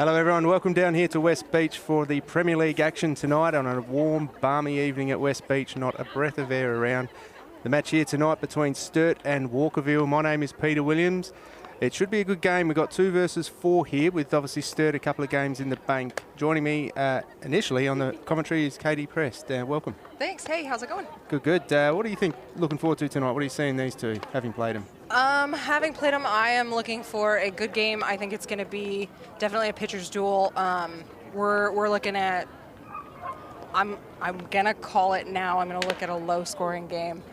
Hello everyone, welcome down here to West Beach for the Premier League action tonight on a warm, balmy evening at West Beach, not a breath of air around. The match here tonight between Sturt and Walkerville. My name is Peter Williams. It should be a good game. We've got 2 versus 4 here, with obviously Sturt a couple of games in the bank. Joining me initially on the commentary is Katie Prest. Welcome. Thanks. Hey, how's it going? Good, good. What do you think, looking forward to tonight? What are you seeing these two, having played them? Having played them, I am looking for a good game. I think it's going to be definitely a pitcher's duel. We're looking at, I'm going to call it now. I'm going to look at a low-scoring game.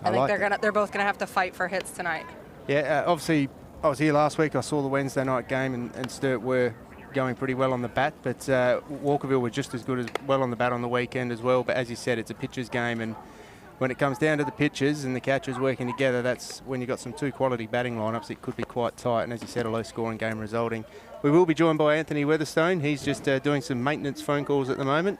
I think they're both going to have to fight for hits tonight. Yeah, obviously, I was here last week. I saw the Wednesday night game, and Sturt were going pretty well on the bat, but Walkerville were just as good as well on the bat on the weekend as well. But as you said, it's a pitcher's game, and when it comes down to the pitchers and the catchers working together, that's when you've got some 2 quality batting lineups. It could be quite tight, and as you said, a low-scoring game resulting. We will be joined by Anthony Weatherstone. He's just doing some maintenance phone calls at the moment.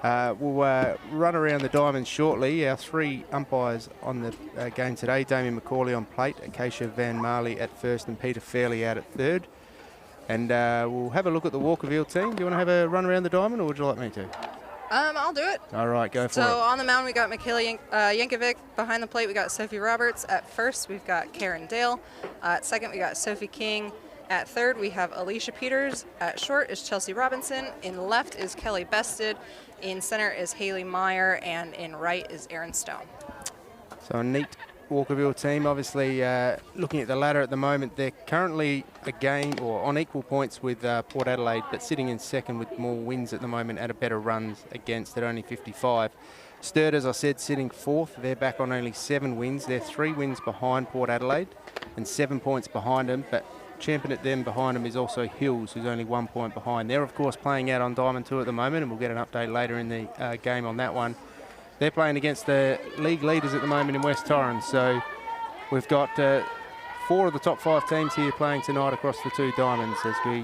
We'll run around the diamonds shortly. Our 3 umpires on the game today: Damien McCauley on plate, Acacia Van Marley at first, and Peter Fairley out at third. And we'll have a look at the Walkerville team. Do you want to have a run around the diamond, or would you like me to? I'll do it. All right, go for it. So on the mound, we got Michaela Yankovic. Behind the plate, we got Sophie Roberts. At first, we've got Karen Dale. At second, we got Sophie King. At third, we have Alicia Peters. At short is Chelsea Robinson. In left is Kelly Bested. In center is Haley Meyer. And in right is Erin Stone. So a neat Walkerville team. Obviously, looking at the ladder at the moment, they're currently a game or on equal points with Port Adelaide, but sitting in second with more wins at the moment at a better runs against at only 55. Sturt, as I said, sitting 4th. They're back on only 7 wins. They're 3 wins behind Port Adelaide and 7 points behind them, but champion at them behind them is also Hills, who's only 1 point behind. They're, of course, playing out on Diamond 2 at the moment, and we'll get an update later in the game on that one. They're playing against the league leaders at the moment in West Torrens. So we've got 4 of the top 5 teams here playing tonight across the 2 diamonds as we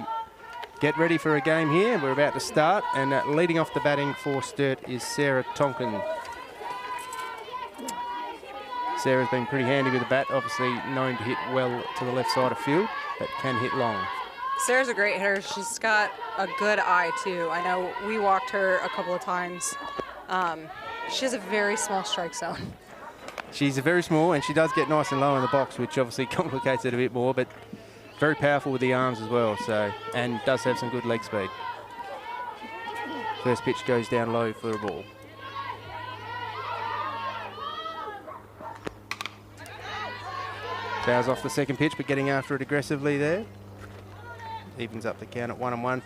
get ready for a game here. We're about to start, and leading off the batting for Sturt is Sarah Tonkin. Sarah's been pretty handy with the bat, obviously known to hit well to the left side of field, but can hit long. Sarah's a great hitter. She's got a good eye, too. I know we walked her a couple of times. She has a very small strike zone. She's very small, and she does get nice and low in the box, which obviously complicates it a bit more, but very powerful with the arms as well, so, and does have some good leg speed. First pitch goes down low for a ball. Fouls off the second pitch, but getting after it aggressively there. Evens up the count at 1-1.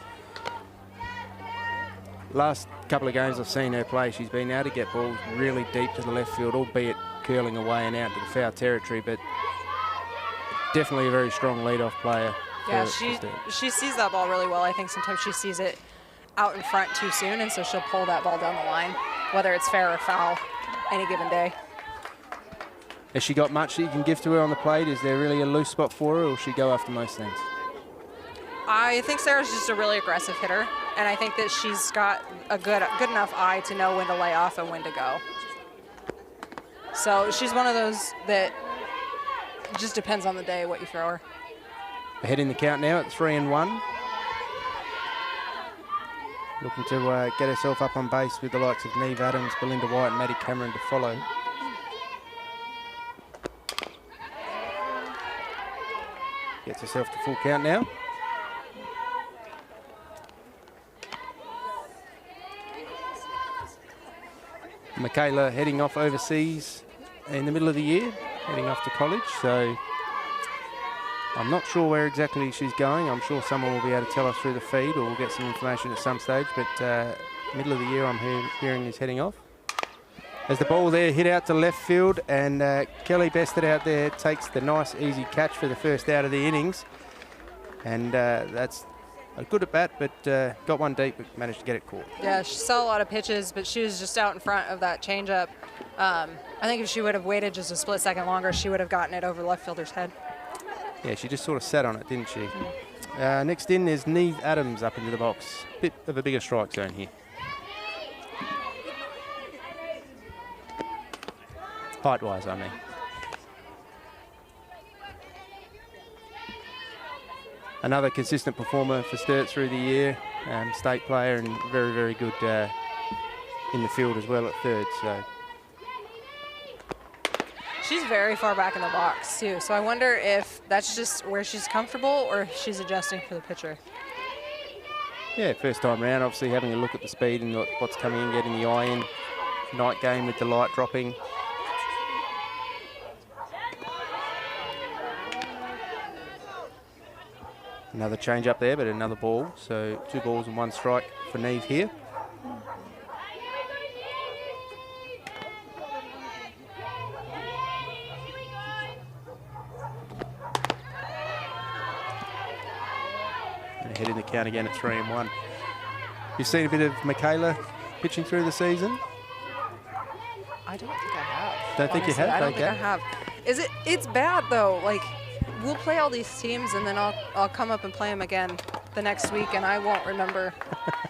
Last couple of games I've seen her play, she's been able to get balls really deep to the left field, albeit curling away and out to the foul territory, but definitely a very strong lead-off player. Yeah, she sees that ball really well. I think sometimes she sees it out in front too soon, and so she'll pull that ball down the line, whether it's fair or foul, any given day. Has she got much that you can give to her on the plate? Is there really a loose spot for her, or will she go after most things? I think Sarah's just a really aggressive hitter, and I think that she's got a good enough eye to know when to lay off and when to go. So she's one of those that just depends on the day what you throw her. Ahead in the count now at 3-1. Looking to get herself up on base with the likes of Neve Adams, Belinda White and Maddie Cameron to follow. Gets herself to full count now. Michaela heading off overseas in the middle of the year, heading off to college, so I'm not sure where exactly she's going. I'm sure someone will be able to tell us through the feed, or we'll get some information at some stage, but middle of the year I'm hearing is heading off. As the ball there hit out to left field, and Kelly Bested out there takes the nice easy catch for the first out of the innings, and that's a good at bat, but got one deep, but managed to get it caught. Yeah, she saw a lot of pitches, but she was just out in front of that changeup. I think if she would have waited just a split second longer, she would have gotten it over the left fielder's head. Yeah, she just sort of sat on it, didn't she? Next in is Neve Adams up into the box. Bit of a bigger strike zone here. Height-wise, I mean. another consistent performer for Sturt through the year, state player, and very, very good in the field as well at third. So she's very far back in the box too. So I wonder if that's just where she's comfortable or if she's adjusting for the pitcher. Yeah, first time round, obviously having a look at the speed and what's coming in, getting the eye in. Night game with the light dropping. Another change up there, but another ball. So 2 balls and 1 strike for Neve here. And ahead in the count again at 3-1. You've seen a bit of Michaela pitching through the season? I don't think I have. Don't think you have? I don't think I have. It's bad though. Like, we'll play all these teams and then I'll come up and play them again the next week and I won't remember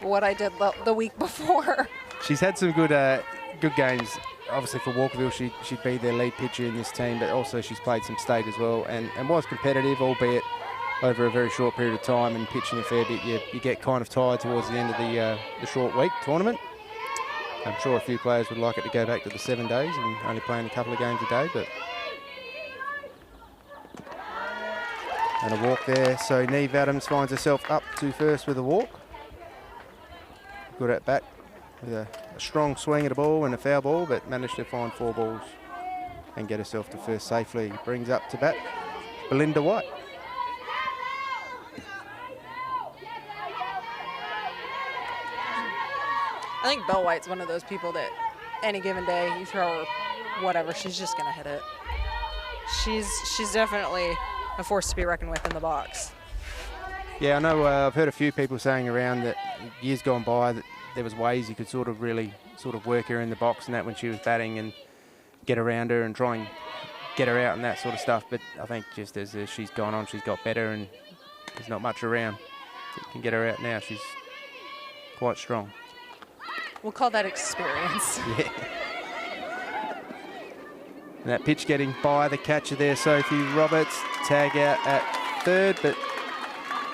what I did the week before. She's had some good games. Obviously for Walkerville, she'd be their lead pitcher in this team, but also she's played some state as well and was competitive, albeit over a very short period of time, and pitching a fair bit. You get kind of tired towards the end of the short week tournament. I'm sure a few players would like it to go back to the 7 days and only playing a couple of games a day, but. And a walk there, so Neve Adams finds herself up to first with a walk. Good at bat with a strong swing at a ball and a foul ball, but managed to find 4 balls and get herself to first safely. Brings up to bat Belinda White. I think Belle White's one of those people that any given day you throw her whatever, she's just gonna hit it. She's definitely a force to be reckoned with in the box. Yeah, I know I've heard a few people saying around that years gone by that there was ways you could sort of really work her in the box and that when she was batting and get around her and try and get her out and that sort of stuff. But I think just as she's gone on, she's got better and there's not much around. If you can get her out now, she's quite strong. We'll call that experience. Yeah. And that pitch getting by the catcher there, Sophie Roberts. Tag out at third, but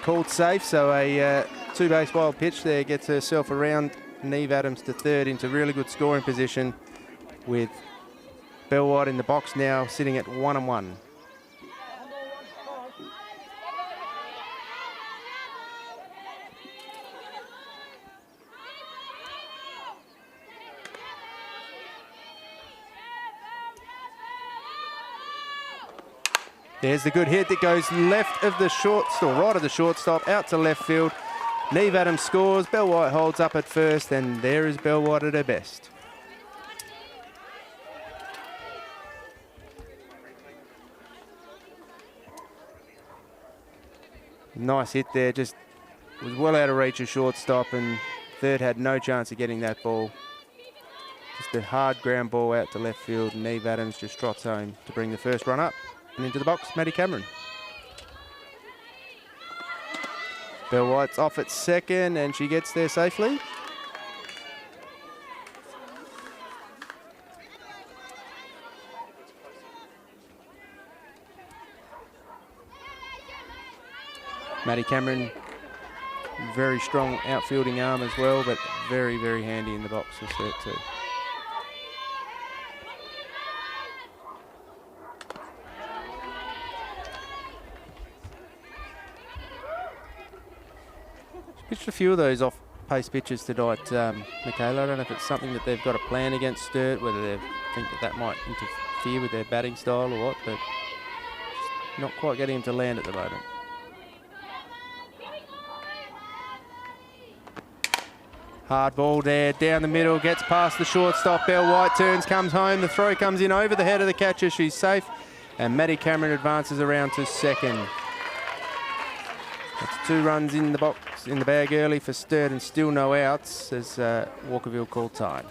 called safe. So a 2-base wild pitch there gets herself around Neve Adams to third into really good scoring position with Belle White in the box now sitting at 1-1. There's the good hit that goes left of the shortstop, right of the shortstop, out to left field. Neve Adams scores, Belle White holds up at first, and there is Belle White at her best. Nice hit there, just was well out of reach of shortstop, and third had no chance of getting that ball. Just a hard ground ball out to left field, and Neve Adams just trots home to bring the first run up. And into the box, Maddie Cameron. Belle White's off at second and she gets there safely. Maddie Cameron, very strong outfielding arm as well, but very, very handy in the box for Sturt too. Pitched a few of those off-pace pitches tonight, Michaela. I don't know if it's something that they've got a plan against Sturt, whether they think that might interfere with their batting style or what, but just not quite getting him to land at the moment. Hard ball there, down the middle, gets past the shortstop. Belle White turns, comes home. The throw comes in over the head of the catcher. She's safe, and Maddie Cameron advances around to second. That's 2 runs in the box, in the bag early for Sturt, and still no outs as Walkerville called time.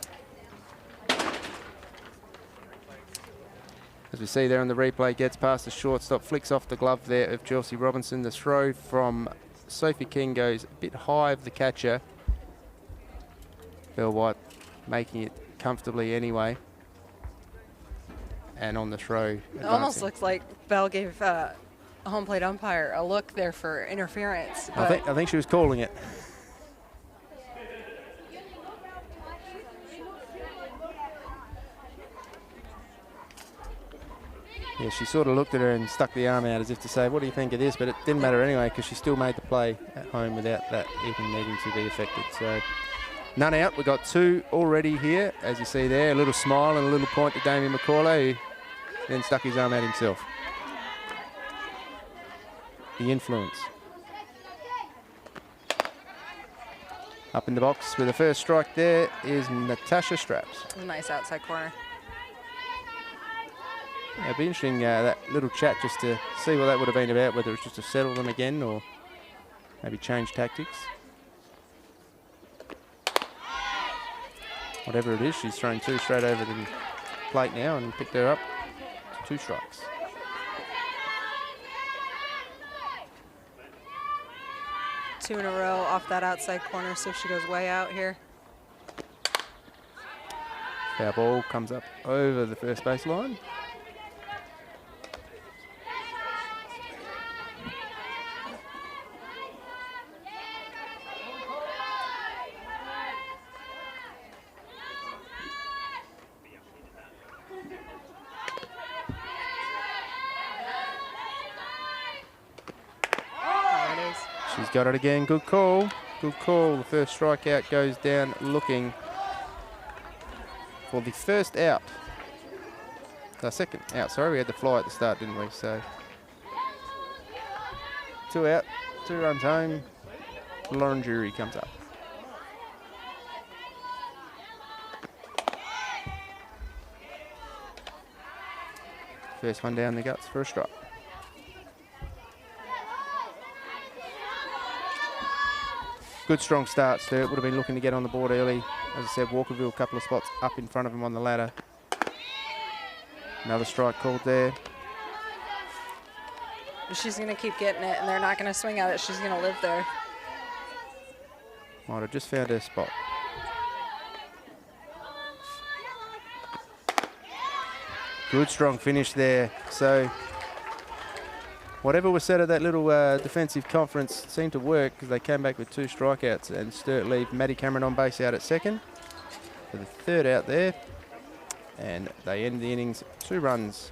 As we see there on the replay, gets past the shortstop, flicks off the glove there of Chelsea Robinson. The throw from Sophie King goes a bit high of the catcher. Belle White making it comfortably anyway. And on the throw, advancing. It almost looks like Belle gave home plate umpire a look there for interference. I think she was calling it. Yeah, she sort of looked at her and stuck the arm out as if to say, what do you think of this? But it didn't matter anyway because she still made the play at home without that even needing to be affected. So none out. We've got 2 already here, as you see there. A little smile and a little point to Damien McCauley, who then stuck his arm out himself. The influence. Up in the box with the first strike there is Natasha Straps. Nice outside corner. Yeah, it'd be interesting, that little chat, just to see what that would have been about, whether it's just to settle them again or maybe change tactics. Whatever it is, she's thrown 2 straight over the plate now and picked her up to 2 strikes. Two in a row off that outside corner, so she goes way out here. Foul ball comes up over the first base line. She's got it again. Good call. Good call. The first strikeout goes down looking for the first out. The second out, sorry. We had the fly at the start, didn't we? So 2 out, 2 runs home. Lauren Jury comes up. First one down the guts for a strike. Good strong start, Sturt. Would have been looking to get on the board early. As I said, Walkerville a couple of spots up in front of him on the ladder. Another strike called there. She's going to keep getting it, and they're not going to swing at it. She's going to live there. Might have just found her spot. Good strong finish there. So whatever was said at that little defensive conference seemed to work, because they came back with 2 strikeouts, and Sturt leave Maddie Cameron on base out at second for the 3rd out there. And they end the innings 2 runs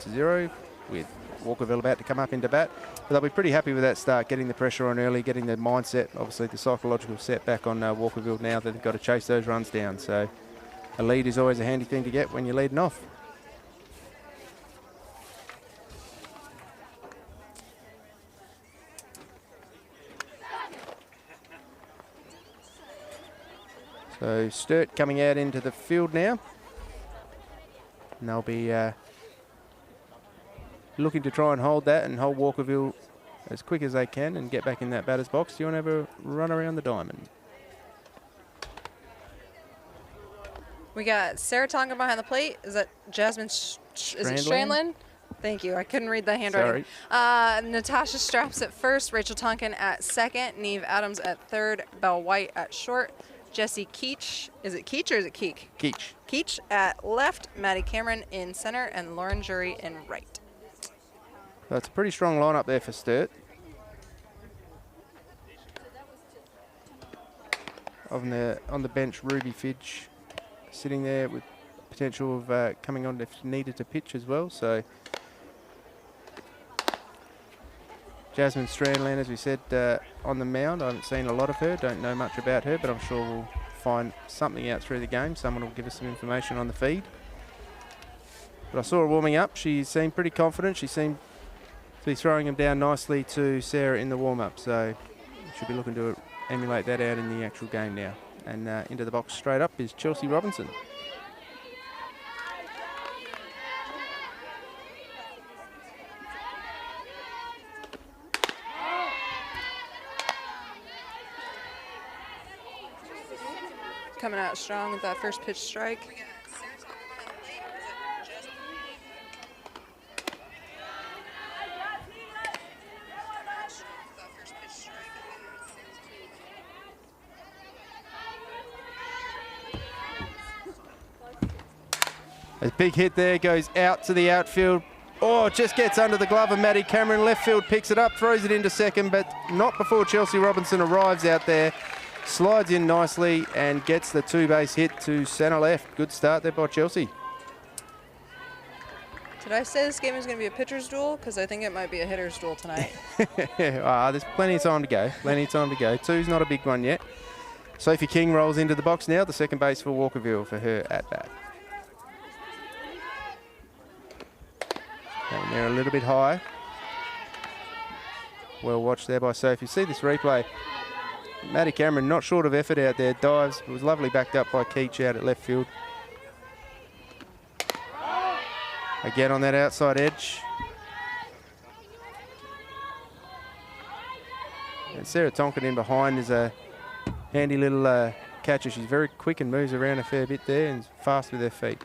to 0 with Walkerville about to come up into bat. But they'll be pretty happy with that start, getting the pressure on early, getting the mindset, obviously the psychological set back on Walkerville now that they've got to chase those runs down. So a lead is always a handy thing to get when you're leading off. So Sturt coming out into the field now. And they'll be looking to try and hold that and hold Walkerville as quick as they can and get back in that batter's box. Do you want to have a run around the diamond? We got Sarah Tonga behind the plate. Is that Jasmine is it Strandland? Thank you. I couldn't read the handwriting. Natasha Straps at first, Rachel Tonkin at second, Neve Adams at third, Belle White at short, Jessie Keach, is it Keach or is it Keek? Keach. Keach at left, Maddie Cameron in center, and Lauren Jury in right. That's a pretty strong lineup there for Sturt. On the bench, Ruby Fidge sitting there with potential of coming on if needed to pitch as well. So Jasmine Strandland, as we said, on the mound. I haven't seen a lot of her, don't know much about her, but I'm sure we'll find something out through the game. Someone will give us some information on the feed. But I saw her warming up. She seemed pretty confident. She seemed to be throwing them down nicely to Sarah in the warm-up. So should be looking to emulate that out in the actual game now. And into the box straight up is Chelsea Robinson. Coming out strong with that first pitch strike. A big hit there, goes out to the outfield. Oh, it just gets under the glove of Maddie Cameron. Left field picks it up, throws it into second, but not before Chelsea Robinson arrives out there. Slides in nicely and gets the two-base hit to centre left. Good start there by Chelsea. Did I say this game is going to be a pitcher's duel? Because I think it might be a hitter's duel tonight. There's plenty of time to go. Plenty of time to go. Two's not a big one yet. Sophie King rolls into the box now, the second base for Walkerville for her at-bat. And they're a little bit high. Well watched there by Sophie. See this replay. Maddie Cameron not short of effort out there. Dives. It was lovely backed up by Keach out at left field. Again on that outside edge. And Sarah Tonkin in behind is a handy little catcher. She's very quick and moves around a fair bit there and fast with her feet.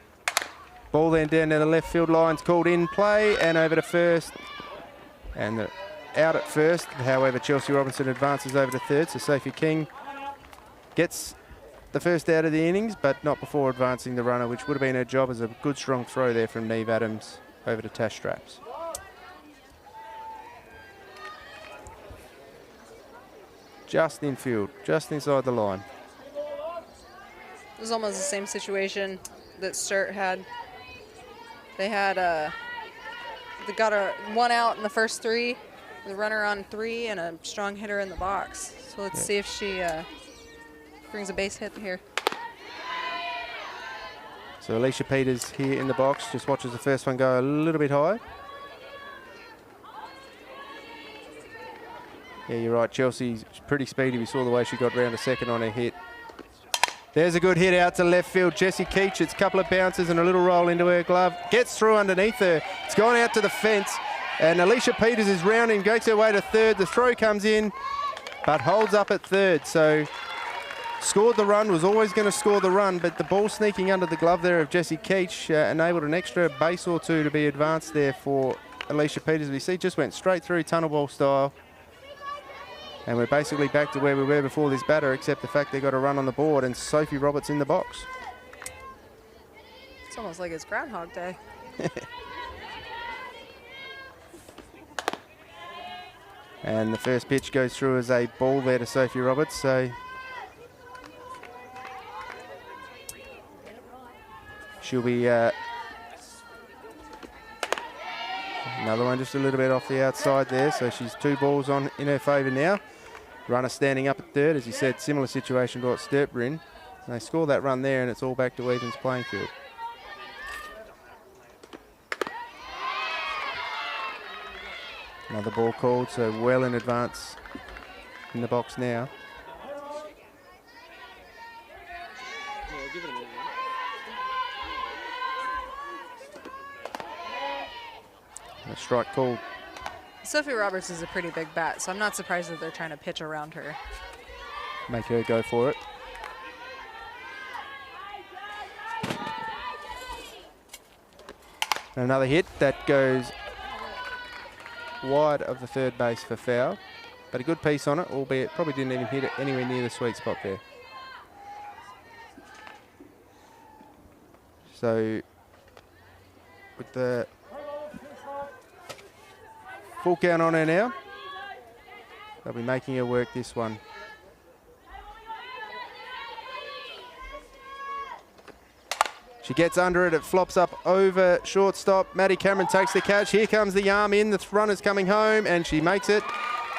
Ball then down to the left field line's called in play and over to first. And out at first. However, Chelsea Robinson advances over to third. So Sophie King gets the first out of the innings, but not before advancing the runner, which would have been her job as a good strong throw there from Neve Adams over to Tash Straps. Just infield, just inside the line. It was almost the same situation that Sturt had. They had they got one out in the first three, the runner on three, and a strong hitter in the box. So let's see if she brings a base hit here. So Alicia Peters here in the box, just watches the first one go a little bit high. Yeah, you're right, Chelsea's pretty speedy. We saw the way she got round to second on her hit. There's a good hit out to left field. Jessie Keach, it's a couple of bounces and a little roll into her glove. Gets through underneath her. It's gone out to the fence. And Alicia Peters is rounding, goes her way to third. The throw comes in, but holds up at third. So scored the run, was always going to score the run, but the ball sneaking under the glove there of Jessie Keach enabled an extra base or two to be advanced there for Alicia Peters. We see just went straight through tunnel ball style. And we're basically back to where we were before this batter, except the fact they got a run on the board and Sophie Roberts in the box. It's almost like it's Groundhog Day. And the first pitch goes through as a ball there to Sophie Roberts. So she'll be another one just a little bit off the outside there. So she's 2 balls on in her favour now. Runner standing up at third, as you said, similar situation to what Sturt were in. They score that run there and it's all back to Evans playing field. Another ball called, so well in advance in the box now. A strike called. Sophie Roberts is a pretty big bat, so I'm not surprised that they're trying to pitch around her. Make her go for it. And another hit that goes wide of the third base for foul, but a good piece on it, albeit probably didn't even hit it anywhere near the sweet spot there. So with the full count on her now, they'll be making her work this one. She gets under it, it flops up over shortstop. Maddie Cameron takes the catch. Here comes the arm in, the runner's coming home and she makes it.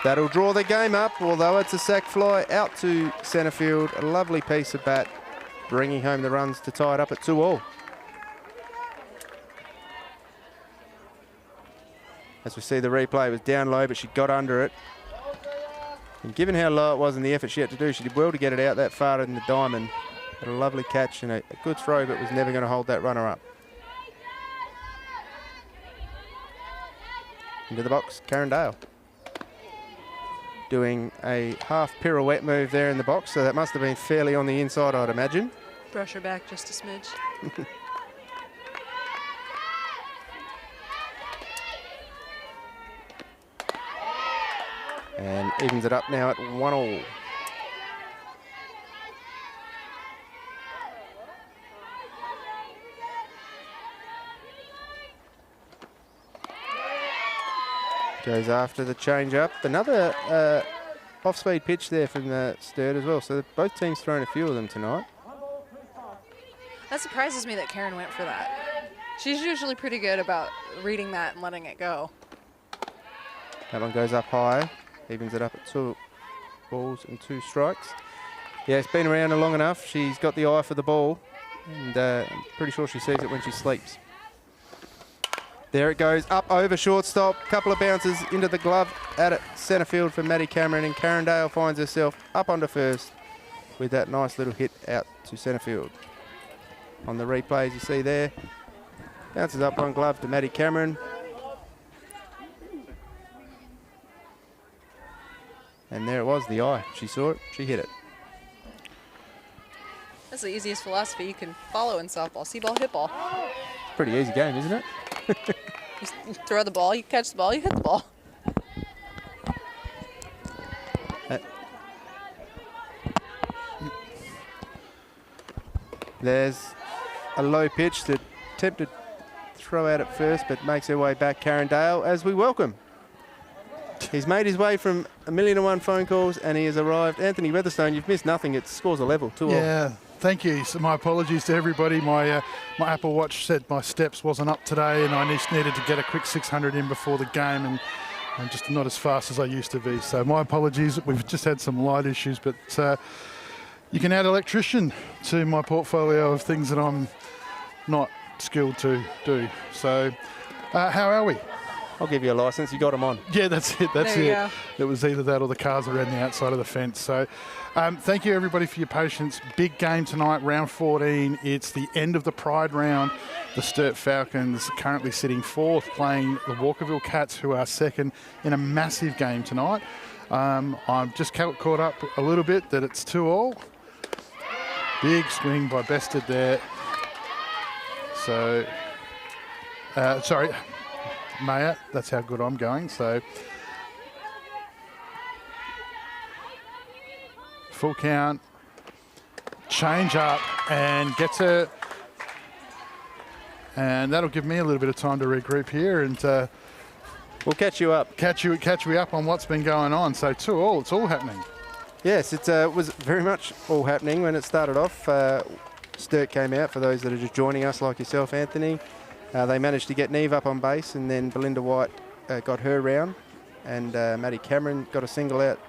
That'll draw the game up, although it's a sac fly out to centre field. A lovely piece of bat, bringing home the runs to tie it up at 2-all. As we see the replay, it was down low, but she got under it. And given how low it was and the effort she had to do, she did well to get it out that far in the diamond. But a lovely catch and a good throw, but was never going to hold that runner up. Into the box, Karen Dale. Doing a half pirouette move there in the box, so that must have been fairly on the inside, I'd imagine. Brush her back just a smidge. And evens it up now at 1-all. Goes after the change up. Another off-speed pitch there from the Sturt as well. So both teams throwing a few of them tonight. That surprises me that Karen went for that. She's usually pretty good about reading that and letting it go. That one goes up high. Evens it up at 2 balls and 2 strikes. Yeah, it's been around long enough. She's got the eye for the ball. And I'm pretty sure she sees it when she sleeps. There it goes, up over shortstop. Couple of bounces into the glove at centre field for Maddie Cameron, and Karen Dale finds herself up onto first with that nice little hit out to centre field. On the replays you see there, bounces up one glove to Maddie Cameron. And there it was, the eye. She saw it, she hit it. That's the easiest philosophy you can follow in softball. See ball, hit ball. Pretty easy game, isn't it? You throw the ball, you catch the ball, you hit the ball. There's a low pitch that attempted to throw out at first, but makes her way back, Karen Dale, as we welcome. He's made his way from 1,000,001 phone calls and he has arrived. Anthony Weatherstone, you've missed nothing. It scores a level, 2-all. Yeah, thank you. So my apologies to everybody. My Apple Watch said my steps wasn't up today and I just needed to get a quick 600 in before the game, and I'm just not as fast as I used to be. So my apologies. We've just had some light issues, but you can add electrician to my portfolio of things that I'm not skilled to do. So how are we? I'll give you a licence. You got them on. Yeah, that's it. That's There you it. go. It was either that or the cars around the outside of the fence. So thank you, everybody, for your patience. Big game tonight, round 14. It's the end of the Pride round. The Sturt Falcons currently sitting 4th, playing the Walkerville Cats, who are 2nd, in a massive game tonight. I'm just caught up a little bit that it's 2-all. Big swing by Bested there. So, sorry. Maya, that's how good I'm going. So full count, change up, and gets her, and that'll give me a little bit of time to regroup here, and we'll catch you up. Catch me up on what's been going on. So 2-all, it's all happening. Yes, it was very much all happening when it started off. Sturt came out, for those that are just joining us like yourself, Anthony. They managed to get Neve up on base, and then Belinda White got her round, and Maddie Cameron got a single out,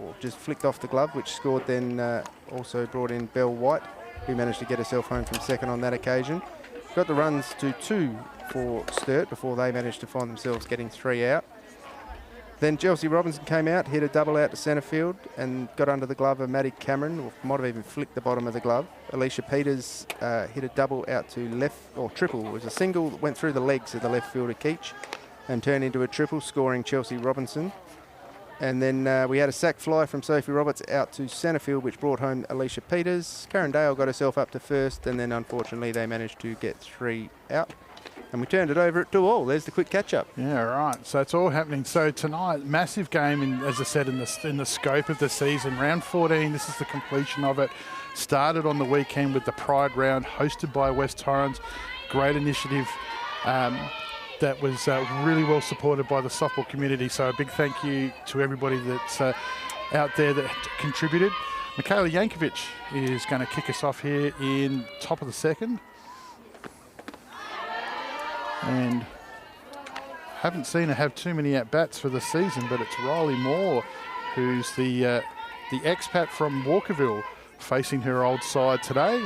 or just flicked off the glove, which scored. Then also brought in Belle White, who managed to get herself home from 2nd on that occasion. Got the runs to 2 for Sturt before they managed to find themselves getting 3 out. Then Chelsea Robinson came out, hit a double out to centre field and got under the glove of Maddie Cameron, or might have even flicked the bottom of the glove. Alicia Peters hit a double out to left, or triple. It was a single that went through the legs of the left fielder Keach and turned into a triple, scoring Chelsea Robinson. And then we had a sack fly from Sophie Roberts out to centre field, which brought home Alicia Peters. Karen Dale got herself up to first, and then unfortunately they managed to get 3 out. And we turned it over at 2-all. There's the quick catch-up. Yeah, right. So it's all happening. So tonight, massive game, as I said, in the scope of the season. Round 14, this is the completion of it. Started on the weekend with the Pride round, hosted by West Torrens. Great initiative that was really well supported by the softball community. So a big thank you to everybody that's out there that contributed. Michaela Yankovic is going to kick us off here in top of the 2nd. And haven't seen her have too many at-bats for the season, but it's Riley Moore, who's the expat from Walkerville, facing her old side today.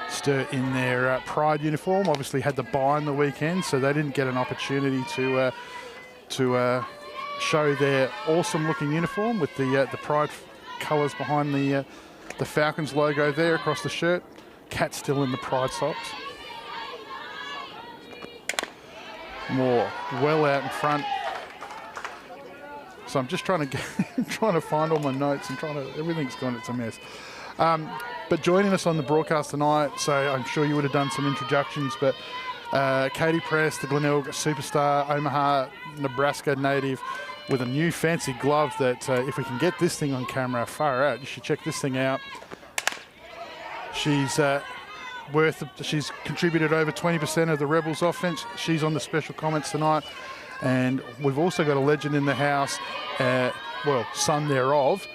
Sturt in their Pride uniform, obviously had the bye on the weekend, so they didn't get an opportunity to show their awesome-looking uniform with the Pride colours behind the Falcons logo there across the shirt. Cat still in the Pride socks. More well out in front. So I'm just trying to find all my notes and everything's gone, it's a mess. But joining us on the broadcast tonight, so I'm sure you would have done some introductions, but Katie Press, the Glenelg superstar, Omaha, Nebraska native, with a new fancy glove that if we can get this thing on camera, far out, you should check this thing out. She's she's contributed over 20% of the Rebels offense. She's on the special comments tonight. And we've also got a legend in the house, well, son thereof,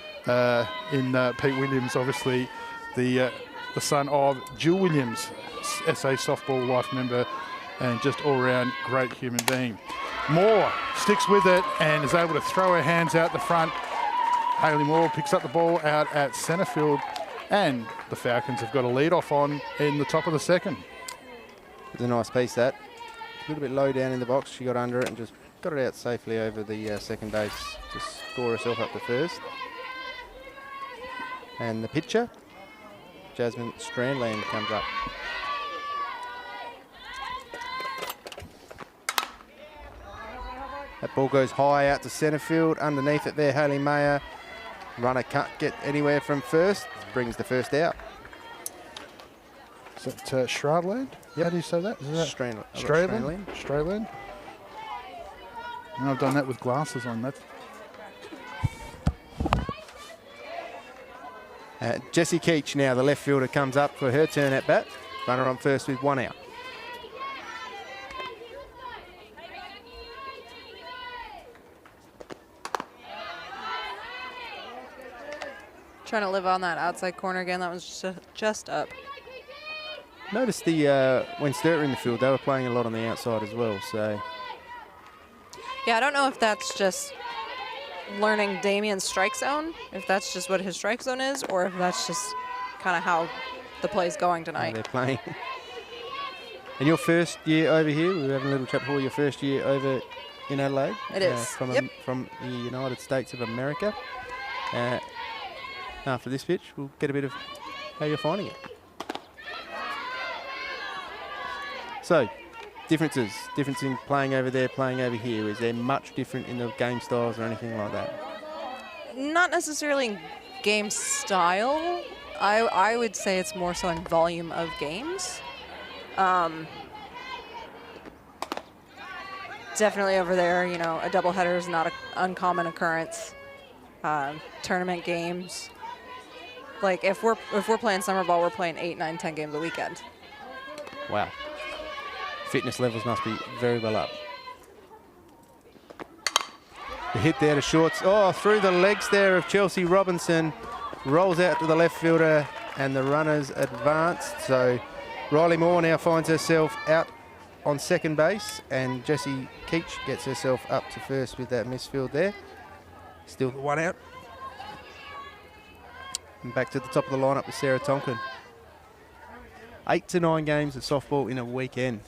in Pete Williams, obviously the son of Jill Williams, SA Softball Life member, and just all-round great human being. Moore sticks with it and is able to throw her hands out the front. Hayley Moore picks up the ball out at centre field, and the Falcons have got a lead off on in the top of the second. It's a nice piece, that. A little bit low down in the box. She got under it and just got it out safely over the second base to score herself up to first. And the pitcher, Jasmine Strandland, comes up. That ball goes high out to centre field. Underneath it there, Hayley Mayer. Runner can't get anywhere from first. Brings the first out. Is that Shradland? Yep. How do you say that? Is that Strandland. Strandland. And I've done that with glasses on. That. Jessie Keach now, the left fielder, comes up for her turn at bat. Runner on first with one out. Trying to live on that outside corner again. That was just up. Notice the when Sturt were in the field, they were playing a lot on the outside as well. So yeah, I don't know if that's just learning Damien's strike zone, if that's just what his strike zone is, or if that's just kind of how the play's going tonight. They're playing. And your first year over here, we were having a little chat before, your first year over in Adelaide. It is. From the United States of America. After this pitch, we'll get a bit of how you're finding it. So, difference in playing over there, playing over here. Is there much different in the game styles or anything like that? Not necessarily in game style. I would say it's more so in volume of games. Definitely over there, you know, a doubleheader is not an uncommon occurrence. Tournament games. Like if we're playing summer ball, we're playing 8, 9, 10 games a weekend. Wow. Fitness levels must be very well up. The hit there to shorts. Oh, through the legs there of Chelsea Robinson. Rolls out to the left fielder and the runners advanced. So Riley Moore now finds herself out on second base and Jessie Keach gets herself up to first with that misfield there. Still the one out. And back to the top of the lineup with Sarah Tonkin. 8 to 9 games of softball in a weekend.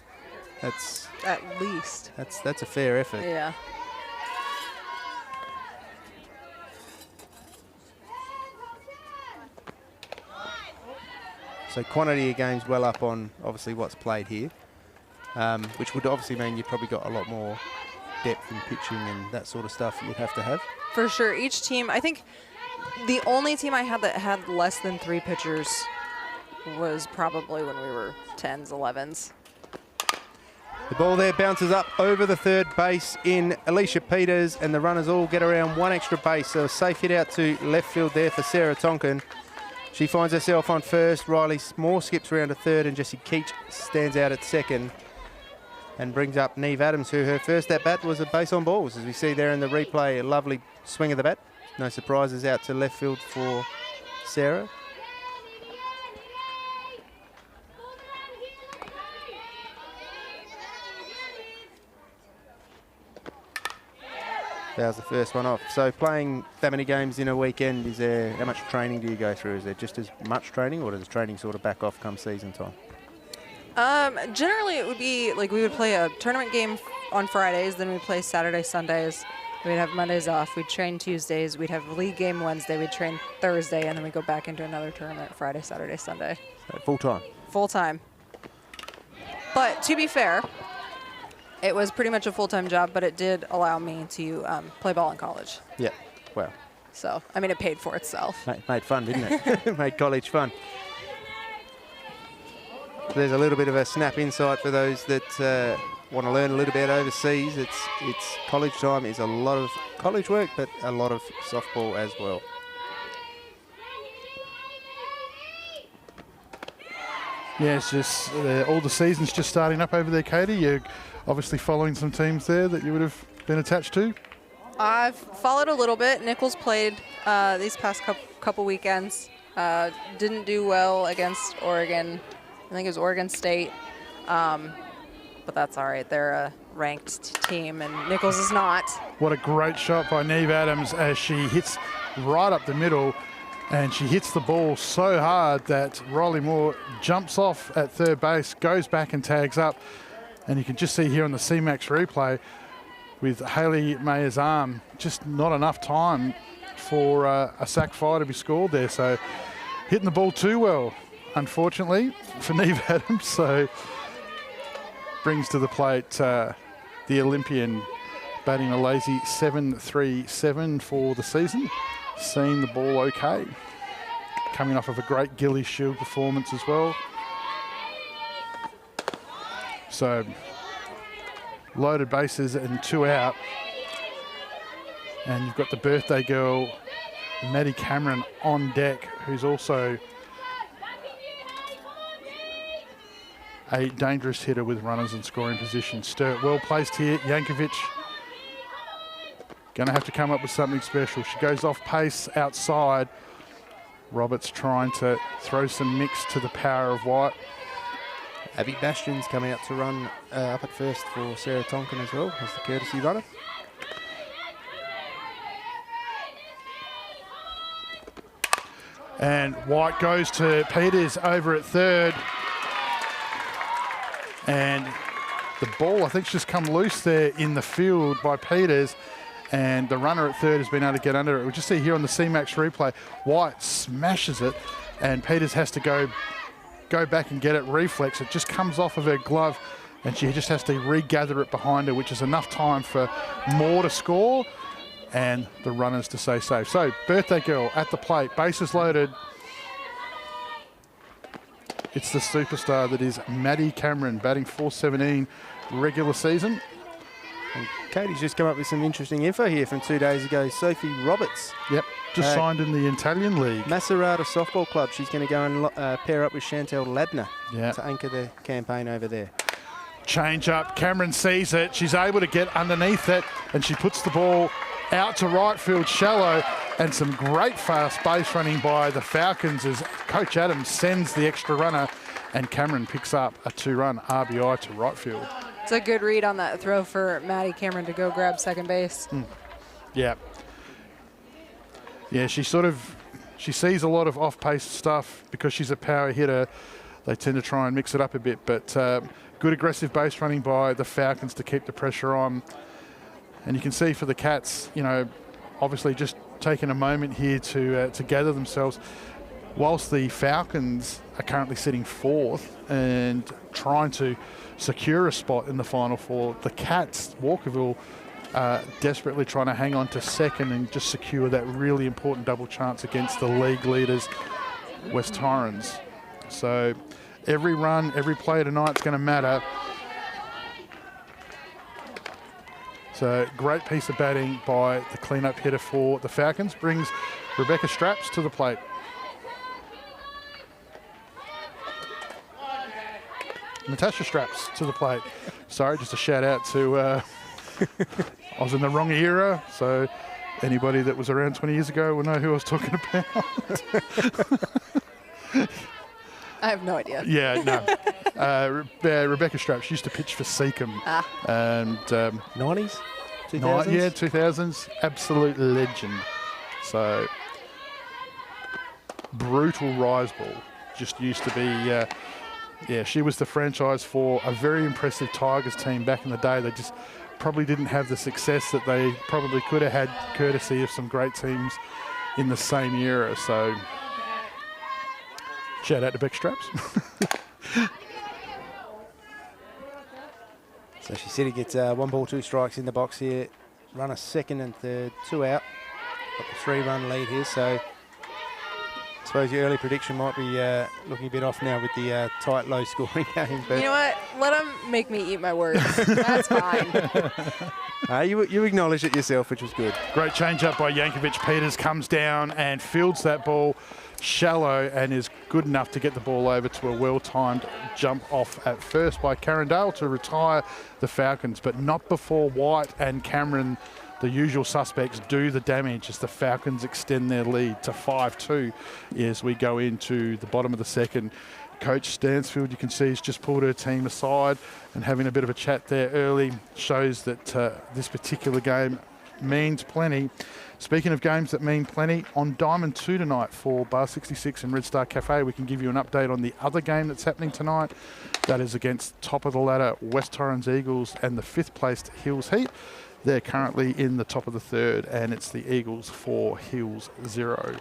That's at least. That's a fair effort. Yeah. So quantity of games well up on obviously what's played here, which would obviously mean you've probably got a lot more depth in pitching and that sort of stuff you'd have to have. For sure. Each team, I think the only team I had that had less than 3 pitchers was probably when we were 10s, 11s. The ball there bounces up over the third base in Alicia Peters, and the runners all get around one extra base. So a safe hit out to left field there for Sarah Tonkin. She finds herself on first. Riley Moore skips around to third, and Jessie Keach stands out at second and brings up Neve Adams, who her first at bat was a base on balls. As we see there in the replay, a lovely swing of the bat. No surprises out to left field for Sarah. Fouls the first one off. So playing that many games in a weekend, is there, how much training do you go through? Is there just as much training, or does training sort of back off come season time? Generally, it would be like we would play a tournament game on Fridays, then we'd play Saturday, Sundays. We'd have Mondays off. We'd train Tuesdays. We'd have a league game Wednesday. We'd train Thursday, and then we'd go back into another tournament Friday, Saturday, Sunday. So full time? Full time. But to be fair, it was pretty much a full-time job, but it did allow me to play ball in college. Yeah, wow. So, I mean, it paid for itself. Made fun, didn't it? Made college fun. There's a little bit of a snap insight for those that want to learn a little bit overseas. It's college time. It's a lot of college work, but a lot of softball as well. Yeah, it's just all the season's just starting up over there, Katie. You're obviously following some teams there that you would have been attached to. I've followed a little bit. Nichols played these past couple weekends. Didn't do well against Oregon. I think it was Oregon State. But that's all right. They're a ranked team, and Nichols is not. What a great shot by Neve Adams as she hits right up the middle, and she hits the ball so hard that Riley Moore jumps off at third base, goes back and tags up. And you can just see here on the CMAX replay with Hayley Mayer's arm, just not enough time for a sac fly to be scored there. So hitting the ball too well, unfortunately, for Neve Adams. So brings to the plate the Olympian, batting a lazy 7.37 for the season. Seeing the ball okay. Coming off of a great Gillies Shield performance as well. So loaded bases and 2 out. And you've got the birthday girl, Maddie Cameron, on deck, who's also a dangerous hitter with runners in scoring position. Sturt well placed here. Yankovic going to have to come up with something special. She goes off pace outside. Roberts trying to throw some mix to the power of White. Abby Bastion's coming out to run up at first for Sarah Tonkin as well as the courtesy runner. And White goes to Peters over at third. And the ball, I think, just come loose there in the field by Peters. And the runner at third has been able to get under it. We'll just see here on the CMAX replay, White smashes it, and Peters has to go back and get it reflex. It just comes off of her glove, and she just has to regather it behind her, which is enough time for Moore to score and the runners to stay safe. So, birthday girl at the plate, bases loaded. It's the superstar that is Maddie Cameron, batting .417 regular season. And Katie's just come up with some interesting info here from 2 days ago. Sophie Roberts. Yep, just signed in the Italian League. Macerata Softball Club. She's going to go and pair up with Chantel Ladner Yeah. to anchor the campaign over there. Change up, Cameron sees it. She's able to get underneath it, and she puts the ball out to right field shallow, and some great fast base running by the Falcons as Coach Adams sends the extra runner, and Cameron picks up a 2-run RBI to right field. It's a good read on that throw for Maddie Cameron to go grab second base. Yeah. Yeah, she sees a lot of off-pace stuff because she's a power hitter. They tend to try and mix it up a bit, but good aggressive base running by the Falcons to keep the pressure on. And you can see for the Cats, you know, obviously just taking a moment here to gather themselves. Whilst the Falcons are currently sitting fourth and trying to secure a spot in the Final Four, the Cats, Walkerville, desperately trying to hang on to second and just secure that really important double chance against the league leaders, West Torrens. So every run, every play tonight is going to matter. So great piece of batting by the cleanup hitter for the Falcons. Brings Rebecca Straps to the plate. Natasha Straps to the plate. Sorry, just a shout out to, I was in the wrong era, so anybody that was around 20 years ago will know who I was talking about. I have no idea. Yeah, no. Rebecca Straps used to pitch for Seacombe. And 90s? 2000s? Yeah, 2000s. Absolute legend. So, brutal rise ball. Just used to be... yeah, she was the franchise for a very impressive Tigers team back in the day. They just probably didn't have the success that they probably could have had, courtesy of some great teams in the same era. So, shout out to Beck Straps. So she said he gets 1 ball, 2 strikes in the box here. Runner second and third, 2 out. Got the 3-run lead here, so I suppose your early prediction might be looking a bit off now with the tight, low-scoring game. But You know what? Let them make me eat my words. That's fine. you acknowledged it yourself, which was good. Great change up by Yankovic. Peters comes down and fields that ball shallow and is good enough to get the ball over to a well-timed jump off at first by Carindale to retire the Falcons, but not before White and Cameron, the usual suspects, do the damage as the Falcons extend their lead to 5-2 as we go into the bottom of the second. Coach Stansfield, you can see, has just pulled her team aside and having a bit of a chat there early. Shows that this particular game means plenty. Speaking of games that mean plenty, on Diamond 2 tonight for Bar 66 and Red Star Cafe, we can give you an update on the other game that's happening tonight. That is against top of the ladder West Torrens Eagles and the 5th placed Hills Heat. They're currently in the top of the third, and it's the Eagles 4, Hills 0.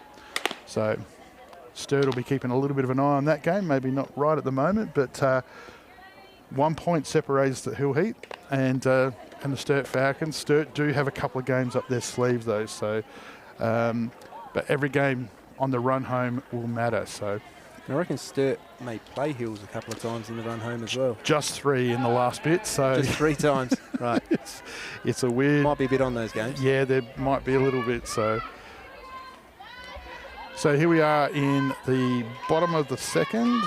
So Sturt will be keeping a little bit of an eye on that game, maybe not right at the moment, but 1 point separates the Hill Heat and the Sturt Falcons. Sturt do have a couple of games up their sleeve though, so but every game on the run home will matter. So I reckon Sturt may play Hills a couple of times in the run home as well. Just 3 in the last bit, so just 3 times, right? It's a weird. Might be a bit on those games. Yeah, there might be a little bit. So here we are in the bottom of the second,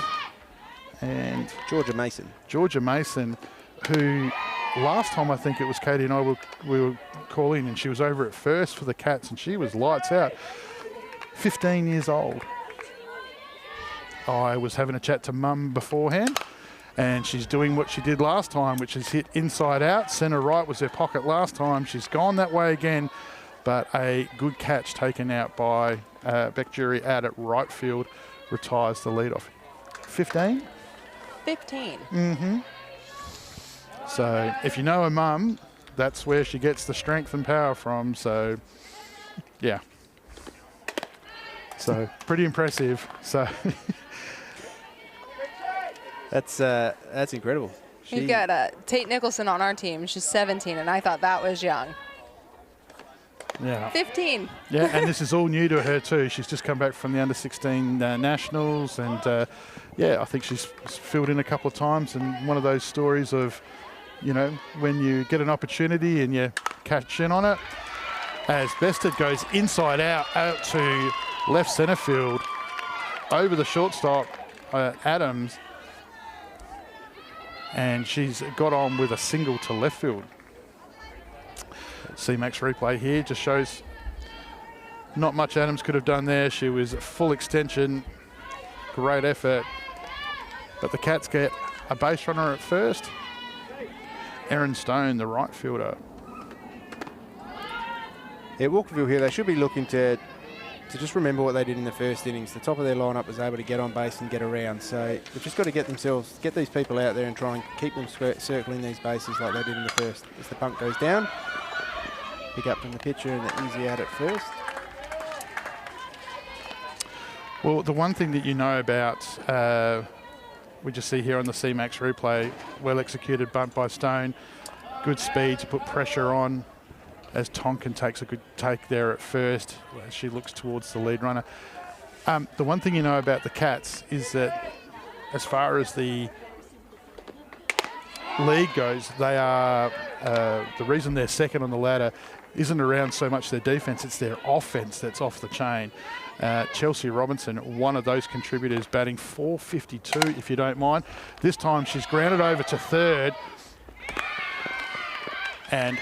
and Georgia Mason, who last time I think it was Katie and I we were calling, and she was over at first for the Cats, and she was lights out. 15 years old. I was having a chat to Mum beforehand, and she's doing what she did last time, which is hit inside out. Centre right was her pocket last time. She's gone that way again, but a good catch taken out by Beck Jury out at right field retires the lead off. 15? 15. Mm-hmm. So if you know her mum, that's where she gets the strength and power from. So, yeah. So pretty impressive. So that's incredible. We've got Tate Nicholson on our team. She's 17, and I thought that was young. Yeah. 15. Yeah, and this is all new to her too. She's just come back from the under-16 nationals, and yeah, I think she's filled in a couple of times. And one of those stories of, you know, when you get an opportunity and you catch in on it. As Bested goes inside out to left centre field, over the shortstop Adams, and she's got on with a single to left field. CMAX replay here just shows not much Adams could have done there. She was full extension, great effort, but the Cats get a base runner at first. Erin Stone, the right fielder. Yeah, Walkerville here, they should be looking to just remember what they did in the first innings. The top of their lineup was able to get on base and get around. So they've just got to get these people out there and try and keep them circling these bases like they did in the first. As the punt goes down, pick up from the pitcher and the easy out at first. Well, the one thing that you know about, we just see here on the CMAX replay, well executed bunt by Stone, good speed to put pressure on, as Tonkin takes a good take there at first as she looks towards the lead runner. The one thing you know about the Cats is that as far as the league goes, they are, the reason they're second on the ladder isn't around so much their defence, it's their offence that's off the chain. Chelsea Robinson, one of those contributors, batting .452, if you don't mind. This time she's grounded over to third and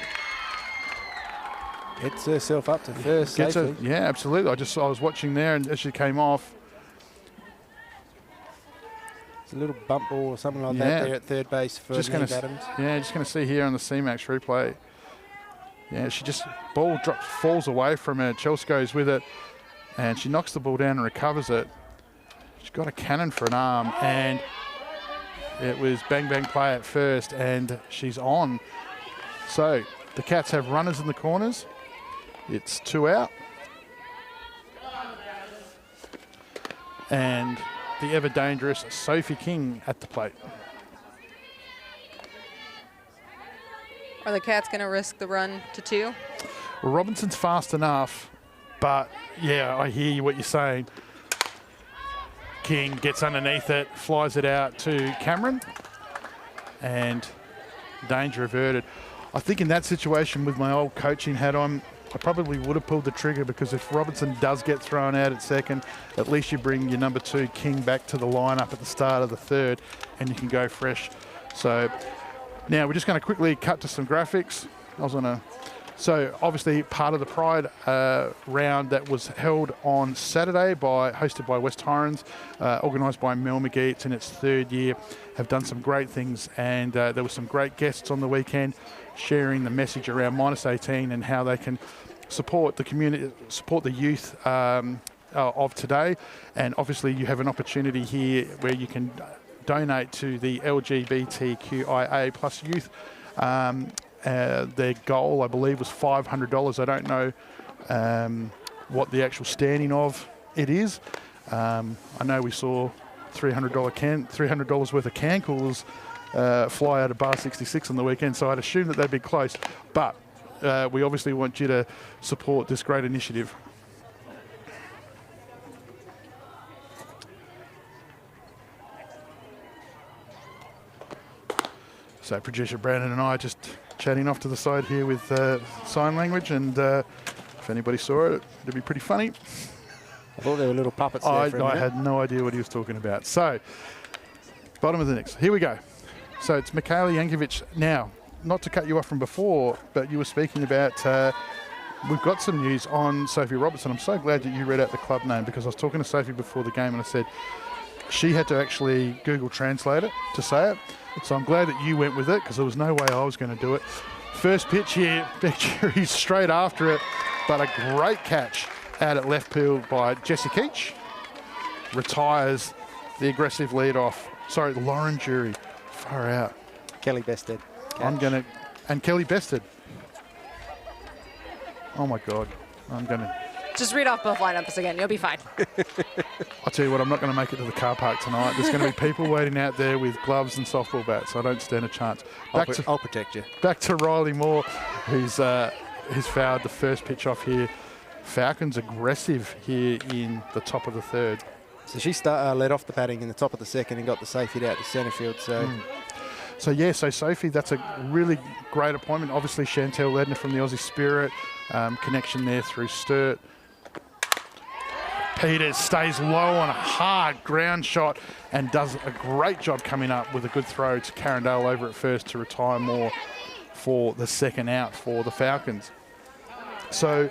gets herself up to first safely. Yeah, absolutely. I was watching there, and as she came off, it's a little bump ball or something like that there at third base for Adams. Yeah, just going to see here on the CMAX replay. Yeah, she just, ball drops, falls away from her. Chelsea goes with it, and she knocks the ball down and recovers it. She's got a cannon for an arm, and it was bang, bang play at first, and she's on. So the Cats have runners in the corners. It's 2 out. And the ever dangerous Sophie King at the plate. Are the Cats going to risk the run to 2? Well, Robinson's fast enough, but yeah, I hear you what you're saying. King gets underneath it, flies it out to Cameron, and danger averted. I think in that situation with my old coaching hat on, I probably would have pulled the trigger, because if Robertson does get thrown out at second, at least you bring your number 2 King back to the lineup at the start of the third, and you can go fresh. So now we're just going to quickly cut to some graphics. So obviously part of the Pride round that was held on Saturday, hosted by West Torrens, organised by Mel McGee. It's in its 3rd year, have done some great things, and there were some great guests on the weekend sharing the message around -18 and how they can support the community, support the youth of today. And obviously you have an opportunity here where you can donate to the LGBTQIA plus youth. Their goal, I believe, was $500. I don't know what the actual standing of it is. I know we saw $300 worth of can coolers fly out of Bar 66 on the weekend, so I'd assume that they'd be close. But we obviously want you to support this great initiative. So producer Brandon and I are just chatting off to the side here with sign language, and if anybody saw it, it'd be pretty funny. I thought there were little puppets there. I had no idea what he was talking about. So, bottom of the next. Here we go. So it's Michaela Yankovic. Now, not to cut you off from before, but you were speaking about, we've got some news on Sophie Robertson. I'm so glad that you read out the club name, because I was talking to Sophie before the game and I said she had to actually Google Translate it to say it. So I'm glad that you went with it, because there was no way I was going to do it. First pitch here, he's straight after it, but a great catch out at left field by Jessie Keach. Retires the aggressive lead-off. Sorry, Lauren Jury. Far out. Kelly Bested. And Kelly Bested. Oh my God. Just read off both lineups again. You'll be fine. I'll tell you what, I'm not going to make it to the car park tonight. There's going to be people waiting out there with gloves and softball bats. I don't stand a chance. I'll protect you. Back to Riley Moore, who's fouled the first pitch off here. Falcons aggressive here in the top of the third. So she led off the batting in the top of the second and got the safe hit out to centre field. So Sophie, that's a really great appointment. Obviously, Chantel Ledner from the Aussie Spirit, connection there through Sturt. Peters stays low on a hard ground shot and does a great job coming up with a good throw to Carindale over at first to retire Moore for the second out for the Falcons. So,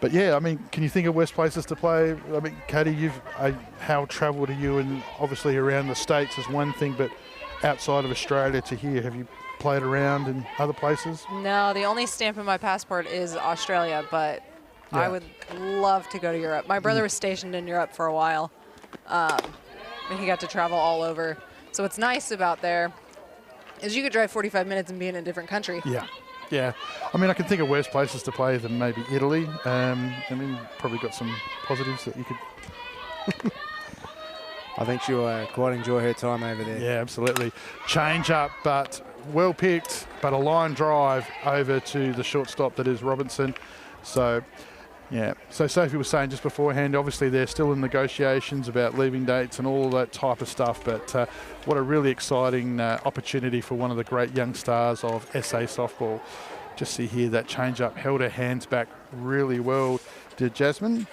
but yeah, I mean, can you think of worse places to play? I mean, Katie, how travel to you and obviously around the States is one thing, but outside of Australia to here, have you played around in other places? No, the only stamp in my passport is Australia, but yeah. I would love to go to Europe. My brother was stationed in Europe for a while, and he got to travel all over. So what's nice about there is you could drive 45 minutes and be in a different country. Yeah. I mean, I can think of worse places to play than maybe Italy. I mean, probably got some positives that you could... I think she'll quite enjoy her time over there. Yeah, absolutely. Change up, but well picked, but a line drive over to the shortstop that is Robinson. So, yeah. So Sophie was saying just beforehand, obviously they're still in negotiations about leaving dates and all that type of stuff, but what a really exciting opportunity for one of the great young stars of SA softball. Just see here that change up, held her hands back really well, did Jasmine,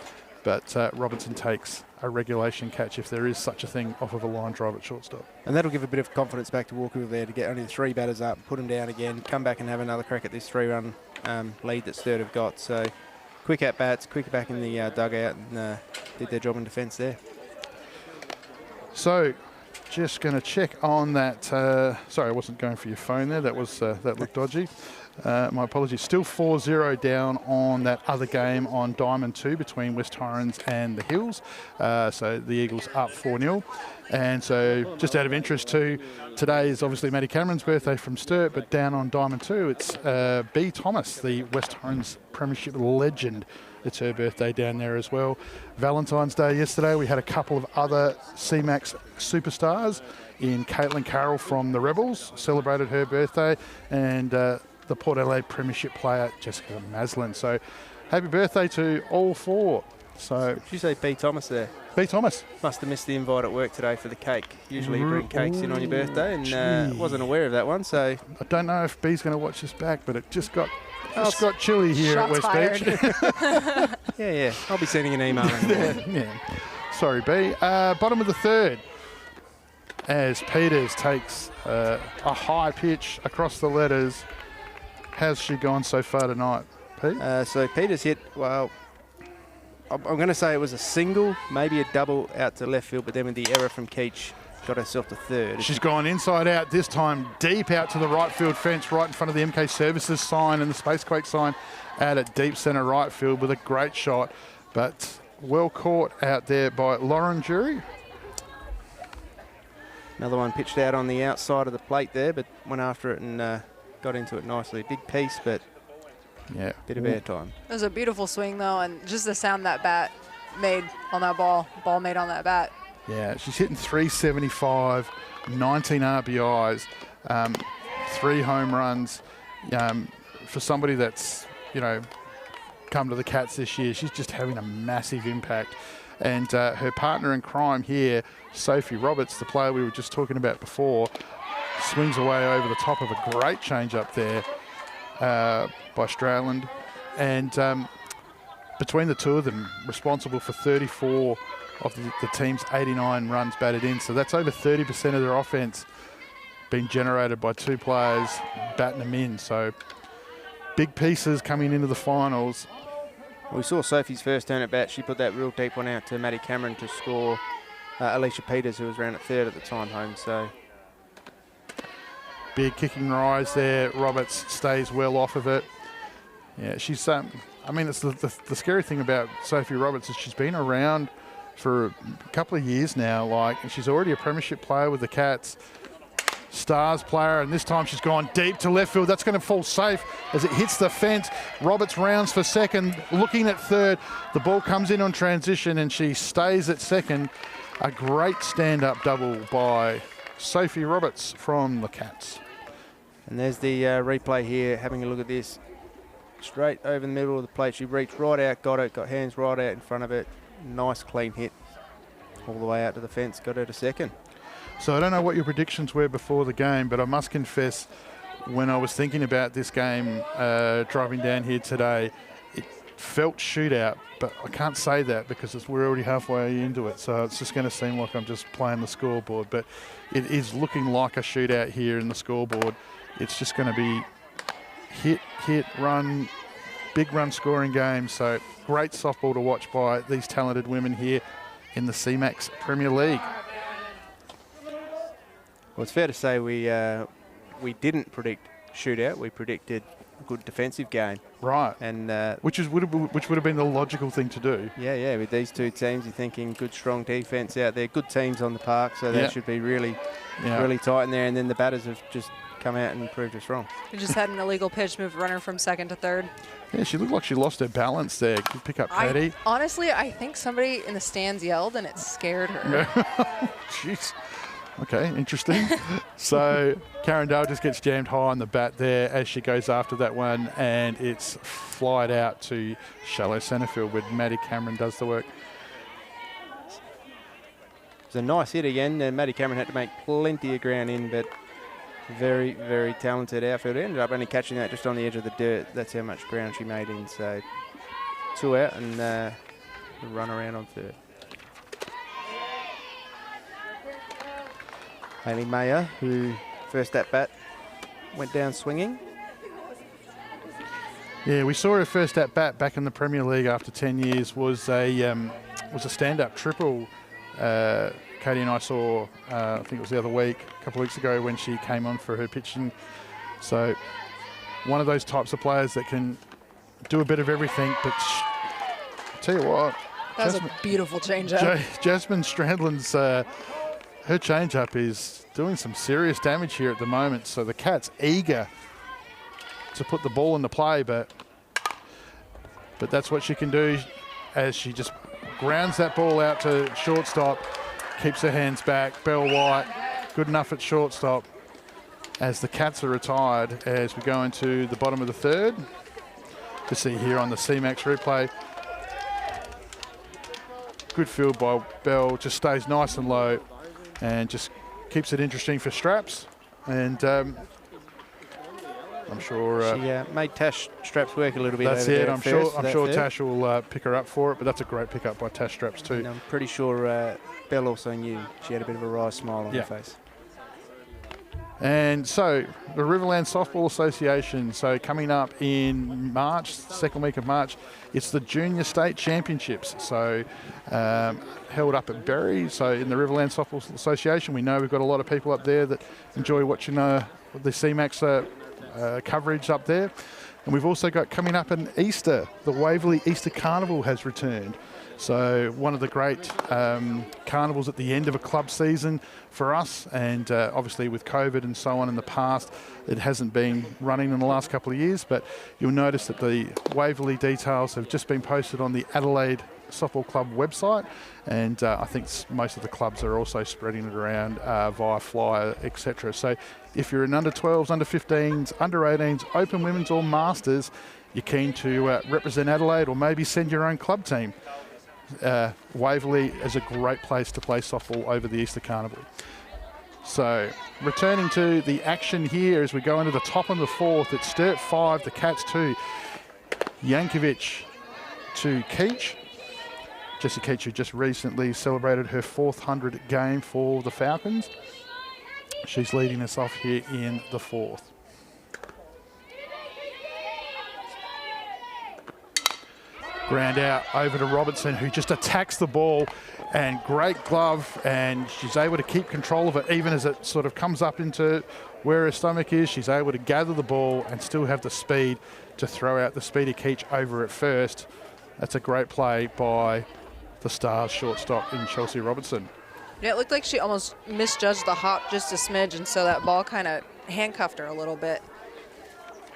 but Robinson takes a regulation catch, if there is such a thing, off of a line drive at shortstop. And that'll give a bit of confidence back to Walkerville there to get only 3 batters up, put them down again, come back and have another crack at this 3-run lead that Sturt have got. So quick at bats, quick back in the dugout, and did their job in defence there. So just going to check on that. Sorry, I wasn't going for your phone there. That looked dodgy. My apologies. Still 4-0 down on that other game on Diamond 2 between West Torrens and the Hills. So the Eagles up 4-0. And so just out of interest too, today is obviously Maddie Cameron's birthday from Sturt, but down on Diamond 2, it's B. Thomas, the West Torrens Premiership legend. It's her birthday down there as well. Valentine's Day yesterday, we had a couple of other CMAX superstars in Caitlin Carroll from the Rebels, celebrated her birthday, and the Port Adelaide Premiership player, Jessica Maslin. So happy birthday to all 4. So, did you say B. Thomas there? B. Thomas. Must have missed the invite at work today for the cake. Usually you bring cakes in on your birthday, and wasn't aware of that one. So I don't know if B's going to watch this back, but it just got Just got chilly here Shots at West Beach. Yeah. I'll be sending an email. Yeah. Sorry, B. Bottom of the third, as Peters takes a high pitch across the letters. How's she gone so far tonight, Pete? So Peters hit, well, I'm going to say it was a single, maybe a double out to left field, but then with the error from Keach, got herself to third. She's gone inside out this time, deep out to the right field fence, right in front of the MK Services sign and the Spacequake sign, out at deep centre right field with a great shot, but well caught out there by Lauren Jury. Another one pitched out on the outside of the plate there, but went after it and got into it nicely. Big piece, but yeah, bit of airtime. It was a beautiful swing, though, and just the sound that bat made on that ball made on that bat. Yeah, she's hitting 375, 19 RBIs, 3 home runs. For somebody that's, come to the Cats this year, she's just having a massive impact. And her partner in crime here, Sophie Roberts, the player we were just talking about before, swings away over the top of a great change-up there by Strowland. And between the two of them, responsible for 34 of the team's 89 runs batted in. So that's over 30% of their offense being generated by 2 players batting them in. So big pieces coming into the finals. We saw Sophie's first turn at bat. She put that real deep one out to Maddie Cameron to score Alicia Peters, who was around at third at the time home. So big kicking rise there. Roberts stays well off of it. Yeah, she's, I mean, it's the scary thing about Sophie Roberts is she's been around for a couple of years now, and she's already a premiership player with the Cats. Stars player, and this time she's gone deep to left field. That's going to fall safe as it hits the fence. Roberts rounds for second, looking at third. The ball comes in on transition and she stays at second. A great stand-up double by Sophie Roberts from the Cats. And there's the replay here, having a look at this. Straight over the middle of the plate. She reached right out, got it, got hands right out in front of it. Nice clean hit all the way out to the fence, got her to second. So I don't know what your predictions were before the game, but I must confess, when I was thinking about this game driving down here today, it felt shootout, but I can't say that because we're already halfway into it. So it's just going to seem like I'm just playing the scoreboard, but it is looking like a shootout here in the scoreboard. It's just going to be hit, run, big run scoring game. So great softball to watch by these talented women here in the CMAX Premier League. Well, it's fair to say we didn't predict shootout. We predicted a good defensive game. Right. And which would have been the logical thing to do. Yeah. With these two teams, you're thinking good, strong defense out there. Good teams on the park, so that should be really tight in there. And then the batters have just come out and proved us wrong. We just had an illegal pitch move runner from second to third. Yeah, she looked like she lost her balance there. Good pick up, Patty. Honestly, I think somebody in the stands yelled and it scared her. Jeez. Okay, interesting. So Karen Dale just gets jammed high on the bat there as she goes after that one, and it's flied out to shallow centre field where Maddie Cameron does the work. It's a nice hit again. Maddie Cameron had to make plenty of ground in, but very, very talented outfielder. Ended up only catching that just on the edge of the dirt. That's how much ground she made in. So 2 out and run around on third. Hayley Mayer, who first at bat went down swinging. Yeah, we saw her first at bat back in the Premier League after 10 years. Was a stand-up triple. Katie and I saw, I think it was the other week, a couple of weeks ago, when she came on for her pitching. So one of those types of players that can do a bit of everything. But I'll tell you what, that was a beautiful change-up. Jasmine Strandland's her change-up is doing some serious damage here at the moment. So the Cats eager to put the ball into play, but that's what she can do as she just grounds that ball out to shortstop, keeps her hands back. Belle White, good enough at shortstop as the Cats are retired as we go into the bottom of the third. To see here on the CMAX replay. Good field by Belle, just stays nice and low and just keeps it interesting for Straps. And I I'm sure. She made Tash Straps work a little bit. That's over it. there I'm sure Tash will pick her up for it, but that's a great pick up by Tash Straps too. And I'm pretty sure Belle also knew. She had a bit of a wry smile on her face. And so the Riverland Softball Association, so coming up in March, second week of March, it's the Junior State Championships. So held up at Berry. So in the Riverland Softball Association, we know we've got a lot of people up there that enjoy watching the CMAX coverage up there. And we've also got coming up in Easter, the Waverley Easter Carnival has returned. So one of the great carnivals at the end of a club season for us, and obviously with COVID and so on in the past, it hasn't been running in the last couple of years, but you'll notice that the Waverley details have just been posted on the Adelaide Softball Club website, and I think most of the clubs are also spreading it around via flyer, etc. So if you're in under 12s, under 15s, under 18s, open women's or masters, you're keen to represent Adelaide or maybe send your own club team, Waverley is a great place to play softball over the Easter Carnival. So returning to the action here as we go into the top of the fourth, it's Sturt 5, the Cats 2. Yankovic to Keach. Jessie Keach, who just recently celebrated her 400th game for the Falcons. She's leading us off here in the fourth. Ground out over to Robertson, who just attacks the ball, and great glove, and she's able to keep control of it even as it sort of comes up into where her stomach is. She's able to gather the ball and still have the speed to throw out the speedy Keach over at first. That's a great play by the Stars shortstop in Chelsea Robertson. Yeah, it looked like she almost misjudged the hop just a smidge, and so that ball kind of handcuffed her a little bit.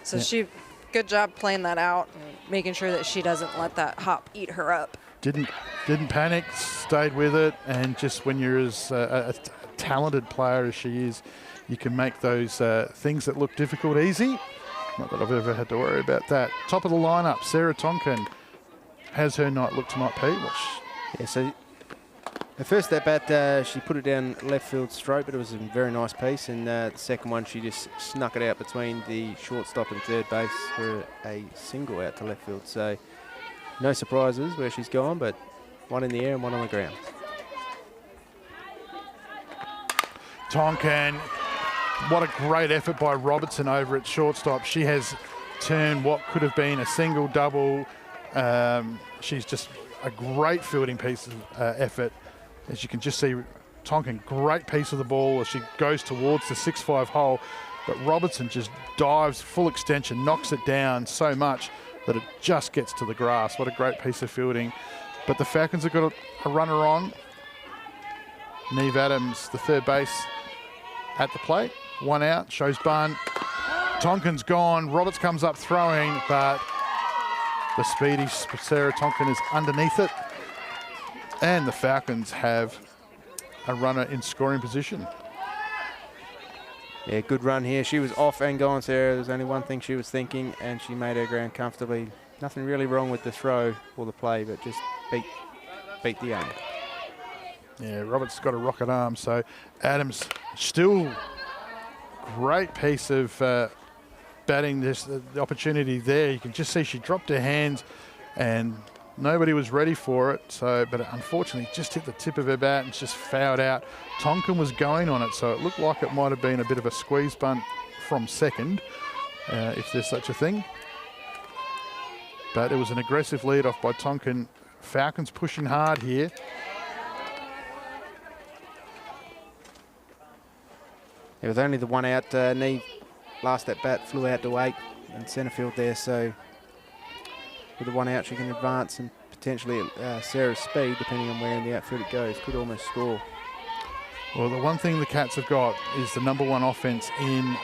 So good job playing that out and making sure that she doesn't let that hop eat her up. Didn't panic, stayed with it, and just when you're as a talented player as she is, you can make those things that look difficult easy. Not that I've ever had to worry about that. Top of the lineup, Sarah Tonkin has her night look tonight, Pete. So the first at bat, she put it down left field straight, but it was a very nice piece. And the second one, she just snuck it out between the shortstop and third base for a single out to left field. So no surprises where she's gone, but one in the air and one on the ground. Tonkin, what a great effort by Robertson over at shortstop. She has turned what could have been a single, double. She's just a great fielding piece of effort. As you can just see, Tonkin, great piece of the ball as she goes towards the 6-5 hole, but Robertson just dives full extension, knocks it down so much that it just gets to the grass. What a great piece of fielding. But the Falcons have got a runner on. Neve Adams, the third base, at the plate. One out, shows bunt. Tonkin's gone. Roberts comes up throwing, but the speedy Sarah Tonkin is underneath it. And the Falcons have a runner in scoring position. Yeah, good run here. She was off and gone, Sarah. There's only one thing she was thinking, and she made her ground comfortably. Nothing really wrong with the throw or the play, but just beat the aim. Yeah, Roberts got a rocket arm, so Adams still great piece of batting. The opportunity there. You can just see she dropped her hands and nobody was ready for it, but unfortunately just hit the tip of her bat and just fouled out. Tonkin was going on it, so it looked like it might have been a bit of a squeeze bunt from second, if there's such a thing. But it was an aggressive lead-off by Tonkin. Falcons pushing hard here. It was only the one out. Neve last at bat flew out to 8 in centre field there, so with the one out, she can advance and potentially Sarah's speed, depending on where in the outfield it goes, could almost score. Well, the one thing the Cats have got is the #1 offense in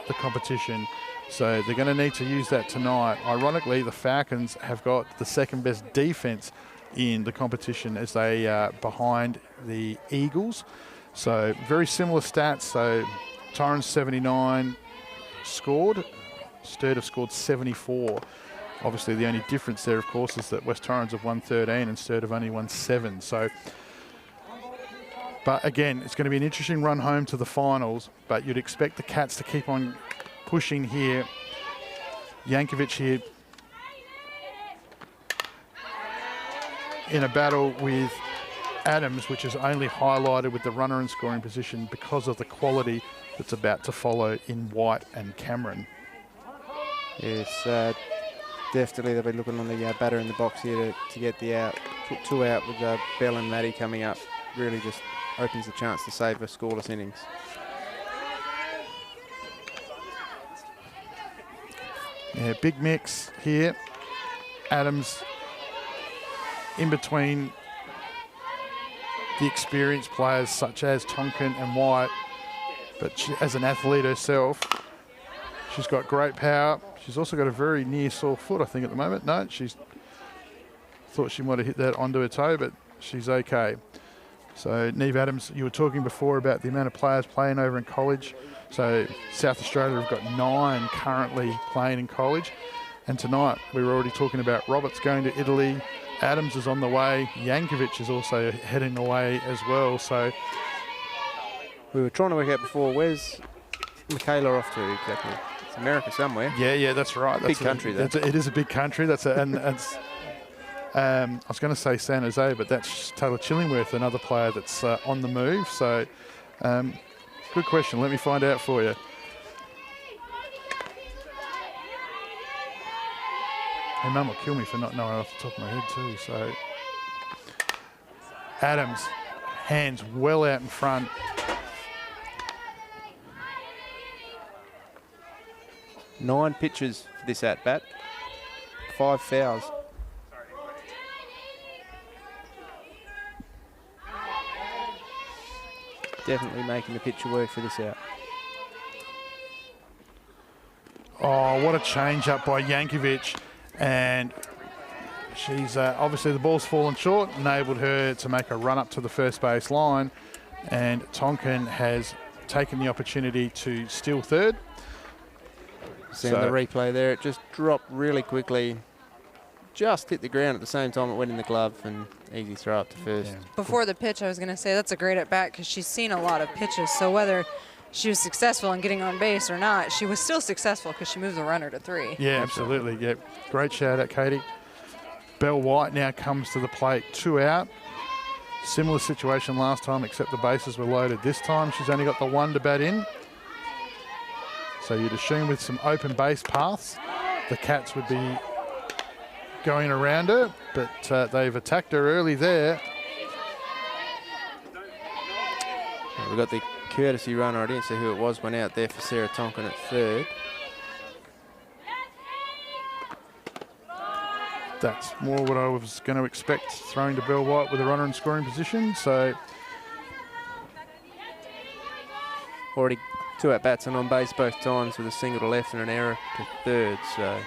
the competition, so they're going to need to use that tonight. Ironically, the Falcons have got the second best defense in the competition as they are behind the Eagles. So very similar stats. So Torrens 79 scored, Sturt have scored 74. Obviously, the only difference there, of course, is that West Torrens have won 13 and Sturt have only won 7. So, but again, it's going to be an interesting run home to the finals, but you'd expect the Cats to keep on pushing here. Yankovic here in a battle with Adams, which is only highlighted with the runner in scoring position because of the quality that's about to follow in White and Cameron. Yes, definitely they'll be looking on the batter in the box here to get the out. Put 2 out with Bell and Maddie coming up. Really just opens the chance to save a scoreless innings. Yeah, big mix here. Adams in between the experienced players such as Tonkin and White, but she, as an athlete herself, she's got great power. She's also got a very near sore foot, I think, at the moment. No, she's thought she might have hit that onto her toe, but she's okay. So Neve Adams, you were talking before about the amount of players playing over in college. So South Australia have got 9 currently playing in college. And tonight we were already talking about Roberts going to Italy. Adams is on the way. Yankovic is also heading away as well. So we were trying to work out before, where's Michaela off to exactly? It's America somewhere. Yeah, that's right. Big country, though. It is a big country. I was going to say San Jose, but that's Taylor Chillingworth, another player that's on the move. So, good question. Let me find out for you. Hey, Mum will kill me for not knowing off the top of my head too. So, Adams, hands well out in front. Nine pitches for this at-bat. 5 fouls. Definitely making the pitcher work for this out. Oh, what a change up by Yankovic. And she's obviously the ball's fallen short, enabled her to make a run up to the first base line. And Tonkin has taken the opportunity to steal third. Seeing the replay there, it just dropped really quickly. Just hit the ground at the same time it went in the glove, and easy throw up to first. Yeah. Before the pitch, I was going to say that's a great at-bat because she's seen a lot of pitches. So whether she was successful in getting on base or not, she was still successful because she moved the runner to 3. Yeah, absolutely. Yeah, great shout out, Katie. Belle White now comes to the plate, 2 out. Similar situation last time, except the bases were loaded. This time, she's only got the 1 to bat in. So you'd assume with some open base paths, the Cats would be going around her, but they've attacked her early there. We've got the courtesy runner. I didn't see who it was, went out there for Sarah Tonkin at 3rd. That's more what I was going to expect, throwing to Belle White with a runner in scoring position. So Already 2 at-bats and on base both times with a single to left and an error to 3rd. So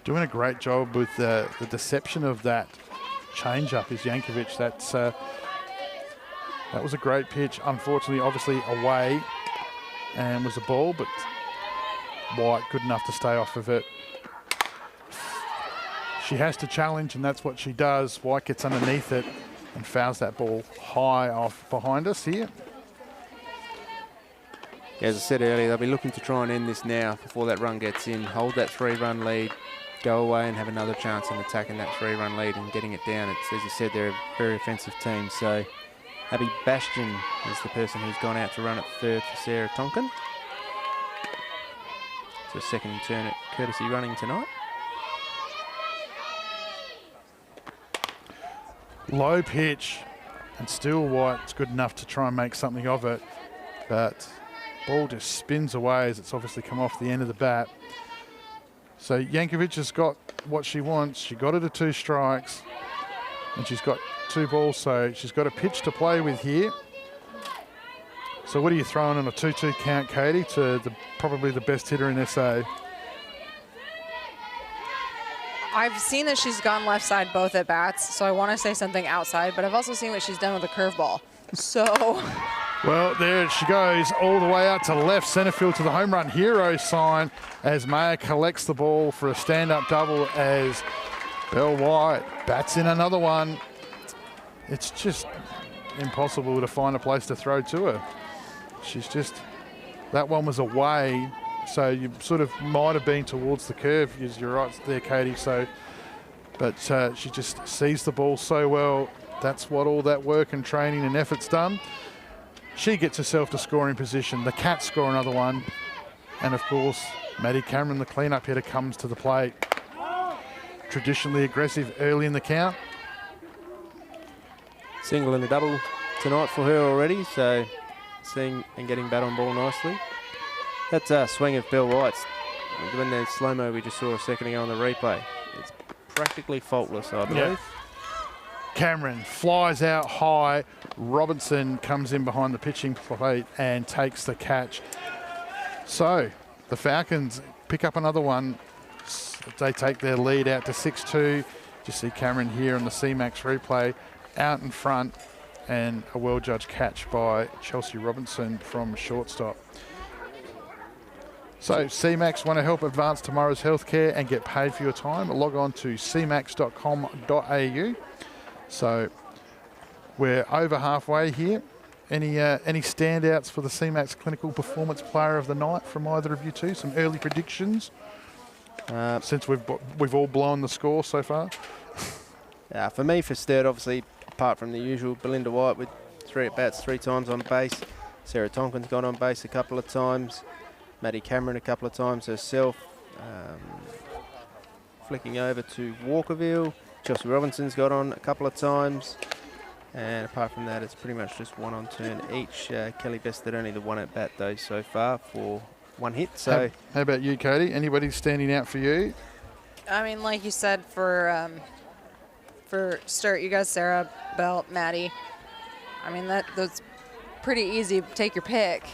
doing a great job with the deception of that change-up is Yankovic. That was a great pitch. Unfortunately, obviously away and was a ball, but White good enough to stay off of it. She has to challenge, and that's what she does. White gets underneath it and fouls that ball high off behind us here. as I said earlier, they'll be looking to try and end this now before that run gets in, hold that 3-run lead, go away and have another chance in attacking that 3-run lead and getting it down. It's, as you said, they're a very offensive team. So Abby Bastian is the person who's gone out to run at 3rd for Sarah Tonkin. So second turn at courtesy running tonight. Low pitch, and still White's good enough to try and make something of it, but ball just spins away as it's obviously come off the end of the bat. So Yankovic has got what she wants. She got her to 2 strikes, and she's got 2 balls, so she's got a pitch to play with here. So what are you throwing on a 2-2 count, Katie, to probably the best hitter in SA? I've seen that she's gone left side both at bats, so I want to say something outside, but I've also seen what she's done with the curveball. So. Well, there she goes all the way out to left center field to the home run hero sign as Maya collects the ball for a stand-up double as Belle White bats in another one. It's just impossible to find a place to throw to her. She's just, that one was away, so you sort of might have been towards the curve. You're right there, Katie. So, but she just sees the ball so well. That's what all that work and training and effort's done. She gets herself to scoring position. The Cats score another one. And of course, Maddie Cameron, the clean-up hitter, comes to the plate. Traditionally aggressive early in the count. Single and a double tonight for her already, so seeing and getting bat on ball nicely. That's a swing of Bill Wright's. When the slow-mo we just saw a second ago on the replay, it's practically faultless, I believe. Yep. Cameron flies out high. Robinson comes in behind the pitching plate and takes the catch. So the Falcons pick up another one. They take their lead out to 6-2. Just see Cameron here on the CMAX replay out in front, and a well-judged catch by Chelsea Robinson from shortstop. So CMAX want to help advance tomorrow's healthcare and get paid for your time. Log on to cmax.com.au. So we're over halfway here. Any standouts for the CMAX Clinical Performance Player of the Night from either of you two? Some early predictions since we've all blown the score so far. For me, for Sturt, obviously, apart from the usual, Belinda White with 3 at-bats, 3 times on base. Sarah Tonkin's got on base a couple of times. Maddie Cameron a couple of times herself. Flicking over to Walkerville. Chelsea Robinson's got on a couple of times. And apart from that, it's pretty much just one on turn each. Kelly Bested only the 1 at-bat, though, so far for 1 hit. So, how about you, Katie? Anybody standing out for you? I mean, like you said, for Sturt, you got Sarah, Belt, Maddie. I mean, that's pretty easy. Take your pick.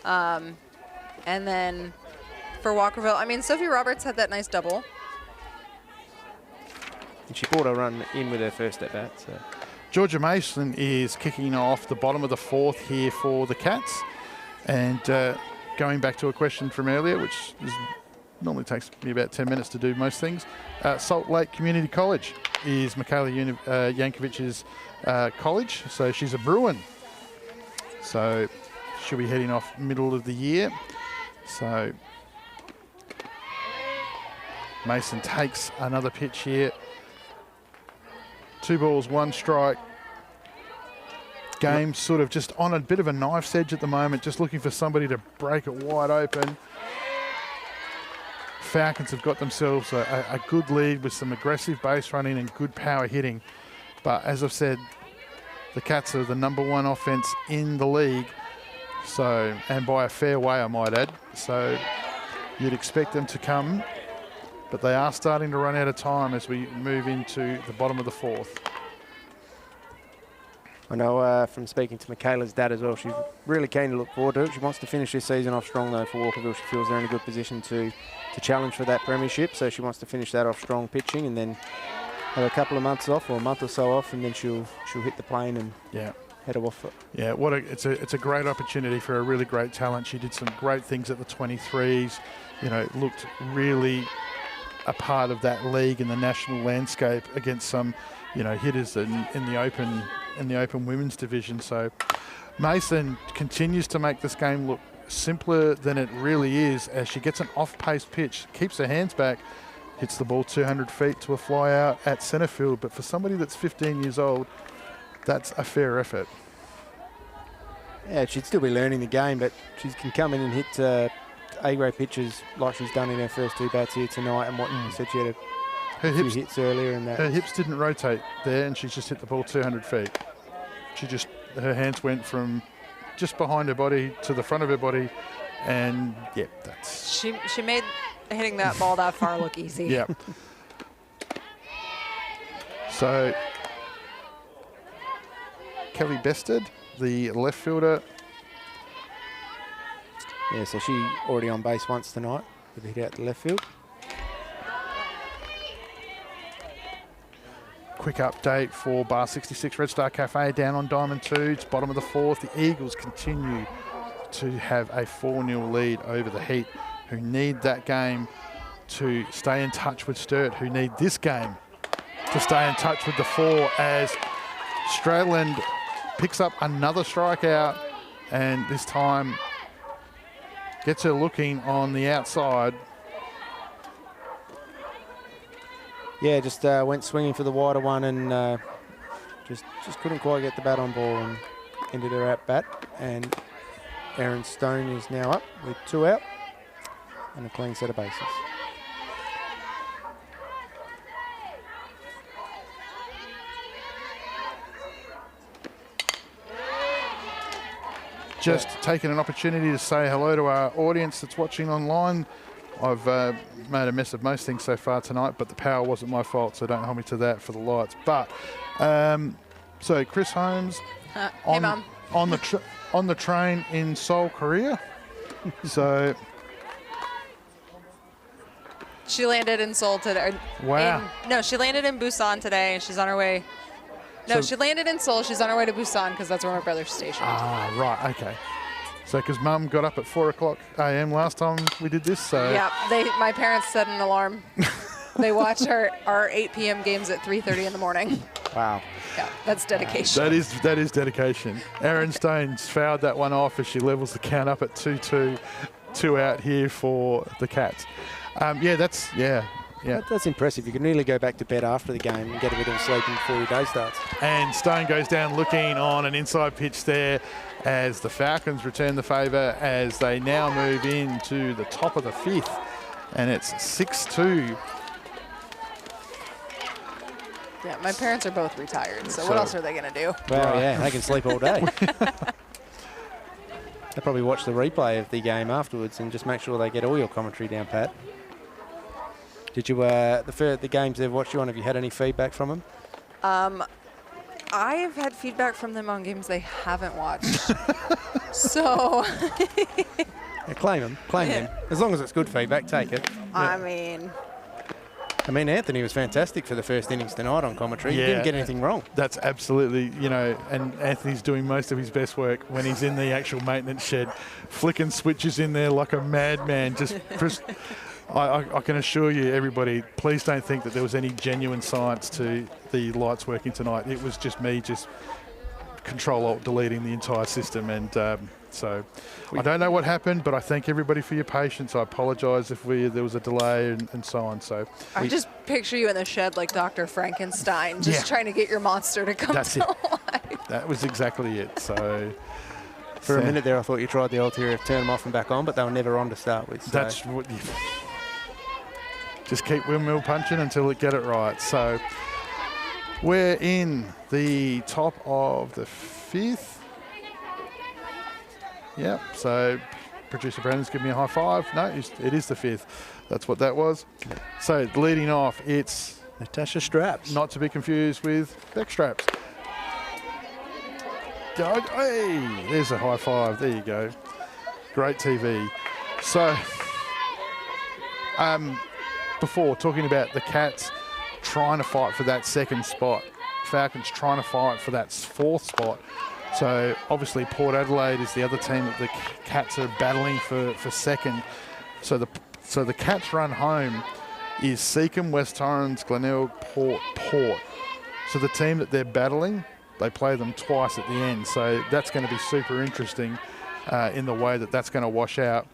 And then for Walkerville, I mean, Sophie Roberts had that nice double. And she brought a run in with her first at-bat. So. Georgia Mason is kicking off the bottom of the 4th here for the Cats. And going back to a question from earlier, which normally takes me about 10 minutes to do most things, Salt Lake Community College is Michaela Yankovic's college. So she's a Bruin. So she'll be heading off middle of the year. So Mason takes another pitch here. 2 balls, 1 strike. Game sort of just on a bit of a knife's edge at the moment, just looking for somebody to break it wide open. Falcons have got themselves a good lead with some aggressive base running and good power hitting. But as I've said, the Cats are the #1 offense in the league. So, and by a fair way, I might add. So you'd expect them to come, but they are starting to run out of time as we move into the bottom of the 4th. I know from speaking to Michaela's dad as well, she's really keen to look forward to it. She wants to finish this season off strong, though, for Walkerville. She feels they're in a good position to challenge for that premiership, so she wants to finish that off strong pitching and then have a couple of months off, or a month or so off, and then she'll hit the plane and head off. Yeah, it's a great opportunity for a really great talent. She did some great things at the 23s, you know, looked really a part of that league in the national landscape against some, you know, hitters in the open women's division. So Mason continues to make this game look simpler than it really is as she gets an off-pace pitch, keeps her hands back, hits the ball 200 feet to a fly out at centre field. But for somebody that's 15 years old, that's a fair effort. Yeah, she'd still be learning the game, but she can come in and hit A-grade pitches like she's done in her first 2 bats here tonight. And what you said, she had a few hits earlier in that. Her hips didn't rotate there, and she's just hit the ball 200 feet. Her hands went from just behind her body to the front of her body, and that's... She made hitting that ball that far look easy. Yeah. So Kelly Bested, the left fielder. Yeah, so she already on base once tonight with a hit out to left field. Quick update for Bar 66 Red Star Cafe down on Diamond 2. It's bottom of the 4th. The Eagles continue to have a 4-0 lead over the Heat, who need that game to stay in touch with Sturt, who need this game to stay in touch with the 4, as Strayland picks up another strikeout, and this time gets her looking on the outside. Yeah, just went swinging for the wider one and just couldn't quite get the bat on ball and ended her at bat. And Erin Stone is now up with 2 out and a clean set of bases. Just taking an opportunity to say hello to our audience that's watching online. I've made a mess of most things so far tonight, but the power wasn't my fault, so don't hold me to that for the lights. But so Chris Holmes Hey, Mom. on the train in Seoul, Korea. So She landed in Seoul today. Wow. No, she landed in Busan today, and she's on her way. No, she landed in Seoul. She's on her way to Busan because that's where my brother's stationed. Ah, right, okay. So because Mum got up at 4 o'clock a.m. last time we did this, so Yeah, my parents set an alarm. They watch our 8 p.m. games at 3:30 in the morning. Wow. Yeah, that's dedication. that is dedication. Erin Stone's fouled that one off as she levels the count up at 2-2. 2 out here for the Cats. That's impressive. You can nearly go back to bed after the game and get a bit of sleep before your day starts. And Stone goes down looking on an inside pitch there as the Falcons return the favour as they now move into the top of the 5th. And it's 6-2. Yeah, my parents are both retired, so what else are they going to do? Well, yeah, they can sleep all day. They probably watch the replay of the game afterwards and just make sure they get all your commentary down, Pat. Did you, the games they've watched you on, have you had any feedback from them? I've had feedback from them on games they haven't watched. So, Yeah, claim them. As long as it's good feedback, take it. I mean, Anthony was fantastic for the first innings tonight on commentary. Yeah. He didn't get anything wrong. That's absolutely, and Anthony's doing most of his best work when he's in the actual maintenance shed, flicking switches in there like a madman. I can assure you, everybody, please don't think that there was any genuine science to the lights working tonight. It was just me Control-Alt-deleting the entire system. And so I don't know what happened, but I thank everybody for your patience. I apologise if there was a delay and so on. So I just picture you in the shed like Dr. Frankenstein, just trying to get your monster to come to life. That was exactly it. So For a minute there, I thought you tried the old theory of turn them off and back on, but they were never on to start with. So. That's what you... Just keep windmill punching until it get it right. So we're in the top of the 5th. Yep. So producer Brandon's giving me a high five. No, it is the 5th. That's what that was. So leading off, it's Natasha Straps. not to be confused with Beck Straps. Doug, hey, there's a high five. There you go. Great TV. So, before talking about the Cats trying to fight for that 2nd spot, Falcons trying to fight for that 4th spot. So obviously Port Adelaide is the other team that the Cats are battling for 2nd. So the Cats' run home is Seacombe, West Torrens, Glenelg, Port. So the team that they're battling, they play them twice at the end. So that's going to be super interesting in the way that that's going to wash out.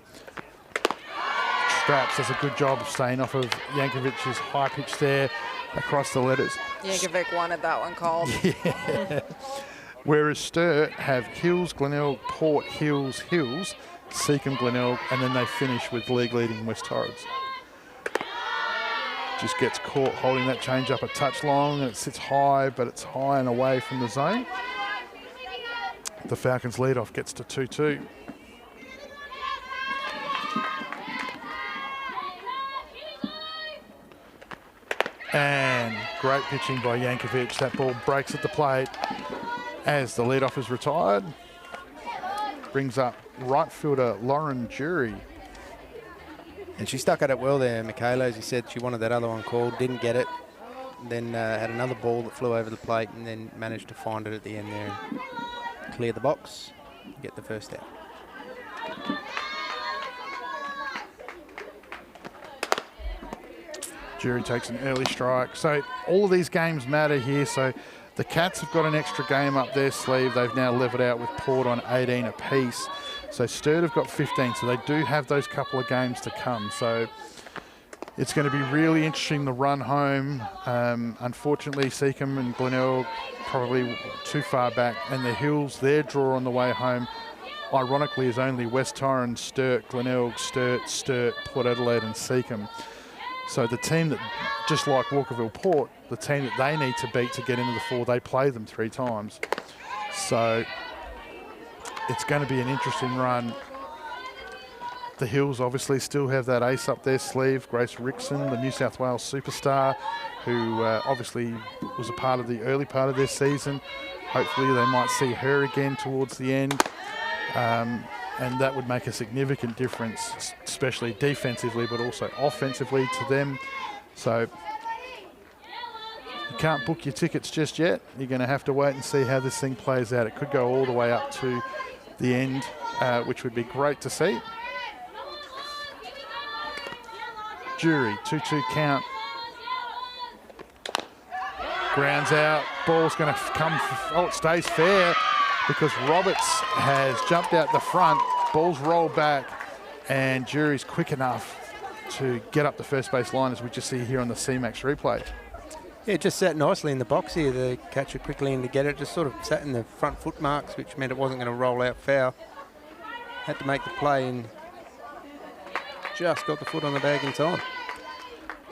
Straps does a good job of staying off of Yankovic's high pitch there across the letters. Yankovic wanted that one called. Yeah. Whereas Sturt have Hills, Glenelg, Port, Hills, Seacombe, Glenelg, and then they finish with league-leading West Torrens. Just gets caught holding that change up a touch long, and it sits high, but it's high and away from the zone. The Falcons leadoff gets to 2-2. And great pitching by Yankovic. That ball breaks at the plate as the leadoff is retired. Brings up right fielder Lauren Jury. And she stuck at it well there, Michaela. As you said, she wanted that other one called, didn't get it. Then had another ball that flew over the plate and then managed to find it at the end there and clear the box, get the first out. Jury takes an early strike. So all of these games matter here. So The Cats have got an extra game up their sleeve. They've now leveled out with Port on 18 apiece. So Sturt have got 15, so they do have those couple of games to come. So it's going to be really interesting, the run home. Unfortunately, Seacombe and Glenelg probably too far back, and the Hills, their draw on the way home, ironically, is only West Torren, Sturt, Glenelg, Sturt, Port Adelaide and Seacombe. So the team that, just like Walkerville Port, the team that they need to beat to get into the 4, they play them 3 times. So it's going to be an interesting run. The Hills obviously still have that ace up their sleeve, Grace Rickson, the New South Wales superstar, who obviously was a part of the early part of their season. Hopefully they might see her again towards the end. And that would make a significant difference, especially defensively, but also offensively to them. So you can't book your tickets just yet. You're going to have to wait and see how this thing plays out. It could go all the way up to the end, which would be great to see. Jury, 2-2 count. Grounds out, ball's going to come, it stays fair, because Roberts has jumped out the front, ball's rolled back, and Jury's quick enough to get up the first base line, as we just see here on the CMAX replay. Yeah, it just sat nicely in the box here. The catcher quickly in to get it, just sort of sat in the front foot marks, which meant it wasn't going to roll out foul. Had to make the play and just got the foot on the bag in time.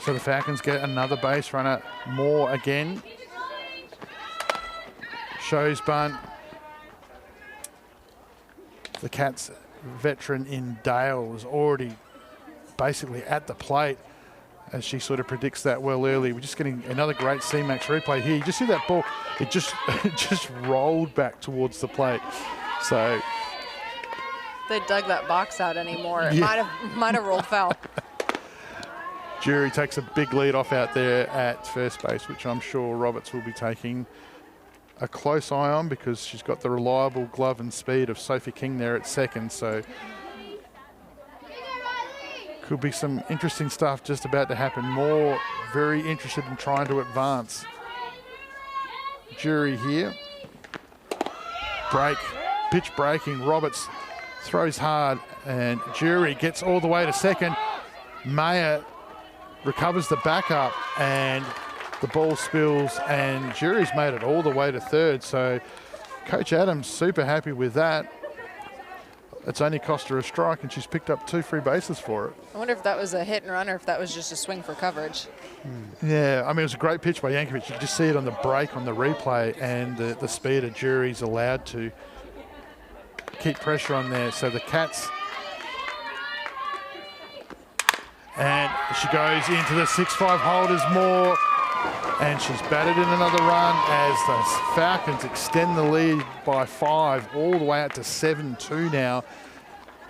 So the Falcons get another base runner, Moore again. Shows bunt. The Cats veteran in Dale was already basically at the plate as she sort of predicts that well early. We're just getting another great CMAX replay here. You just see that ball, it just rolled back towards the plate. So They dug that box out anymore. It Yeah. might have rolled foul. Jury takes a big lead off out there at first base, which I'm sure Roberts will be taking a close eye on, because she's got the reliable glove and speed of Sophie King there at second. So could be some interesting stuff just about to happen. More very interested in trying to advance. Jury here. Break, pitch breaking. Roberts throws hard, and Jury gets all the way to second. Mayer recovers the backup, and the ball spills, and Jury's made it all the way to third. So Coach Adams super happy with that. It's only cost her a strike, and she's picked up 2 free bases for it. I wonder if that was a hit and run or if that was just a swing for coverage. Yeah, I mean, it was a great pitch by Yankovic. You can just see it on the break on the replay, and the speed of Jury's allowed to keep pressure on there. So the Cats, and she goes into the 6-5 holders more, and she's batted in another run as the Falcons extend the lead by 5 all the way out to 7-2 now,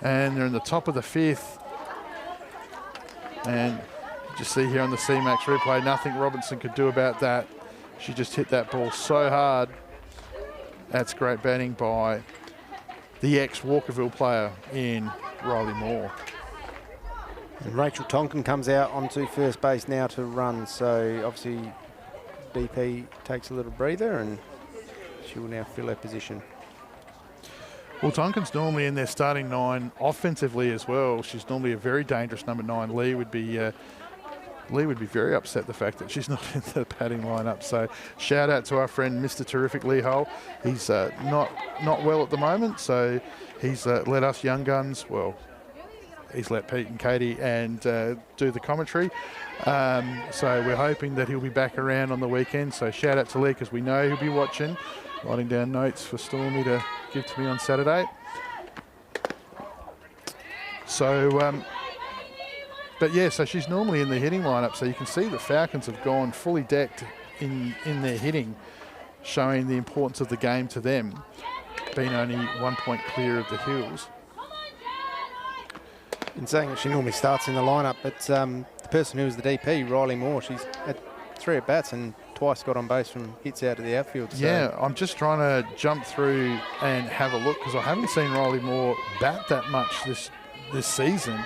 and they're in the top of the 5th. And you just see here on the CMAX replay, nothing Robinson could do about that. She just hit that ball so hard. That's great batting by the ex-Walkerville player in Riley Moore. And Rachel Tonkin comes out onto first base now to run, so obviously DP takes a little breather and she will now fill her position. Well, Tonkin's normally in their starting 9 offensively as well. She's normally a very dangerous number 9. Lee would be very upset the fact that she's not in the batting lineup. So shout out to our friend Mr. Terrific Lee Hull. He's not well at the moment, so he's let us young guns, well, he's let Pete and Katie and do the commentary. So we're hoping that he'll be back around on the weekend. So shout out to Lee, because we know he'll be watching, writing down notes for Stormy to give to me on Saturday. So, but yeah, so she's normally in the hitting lineup. So you can see the Falcons have gone fully decked in their hitting, showing the importance of the game to them, being only 1 point clear of the Hills. In saying that she normally starts in the lineup, but the person who was the DP, Riley Moore, she's had 3 at bats and twice got on base from hits out of the outfield. So. Yeah, I'm just trying to jump through and have a look, because I haven't seen Riley Moore bat that much this season.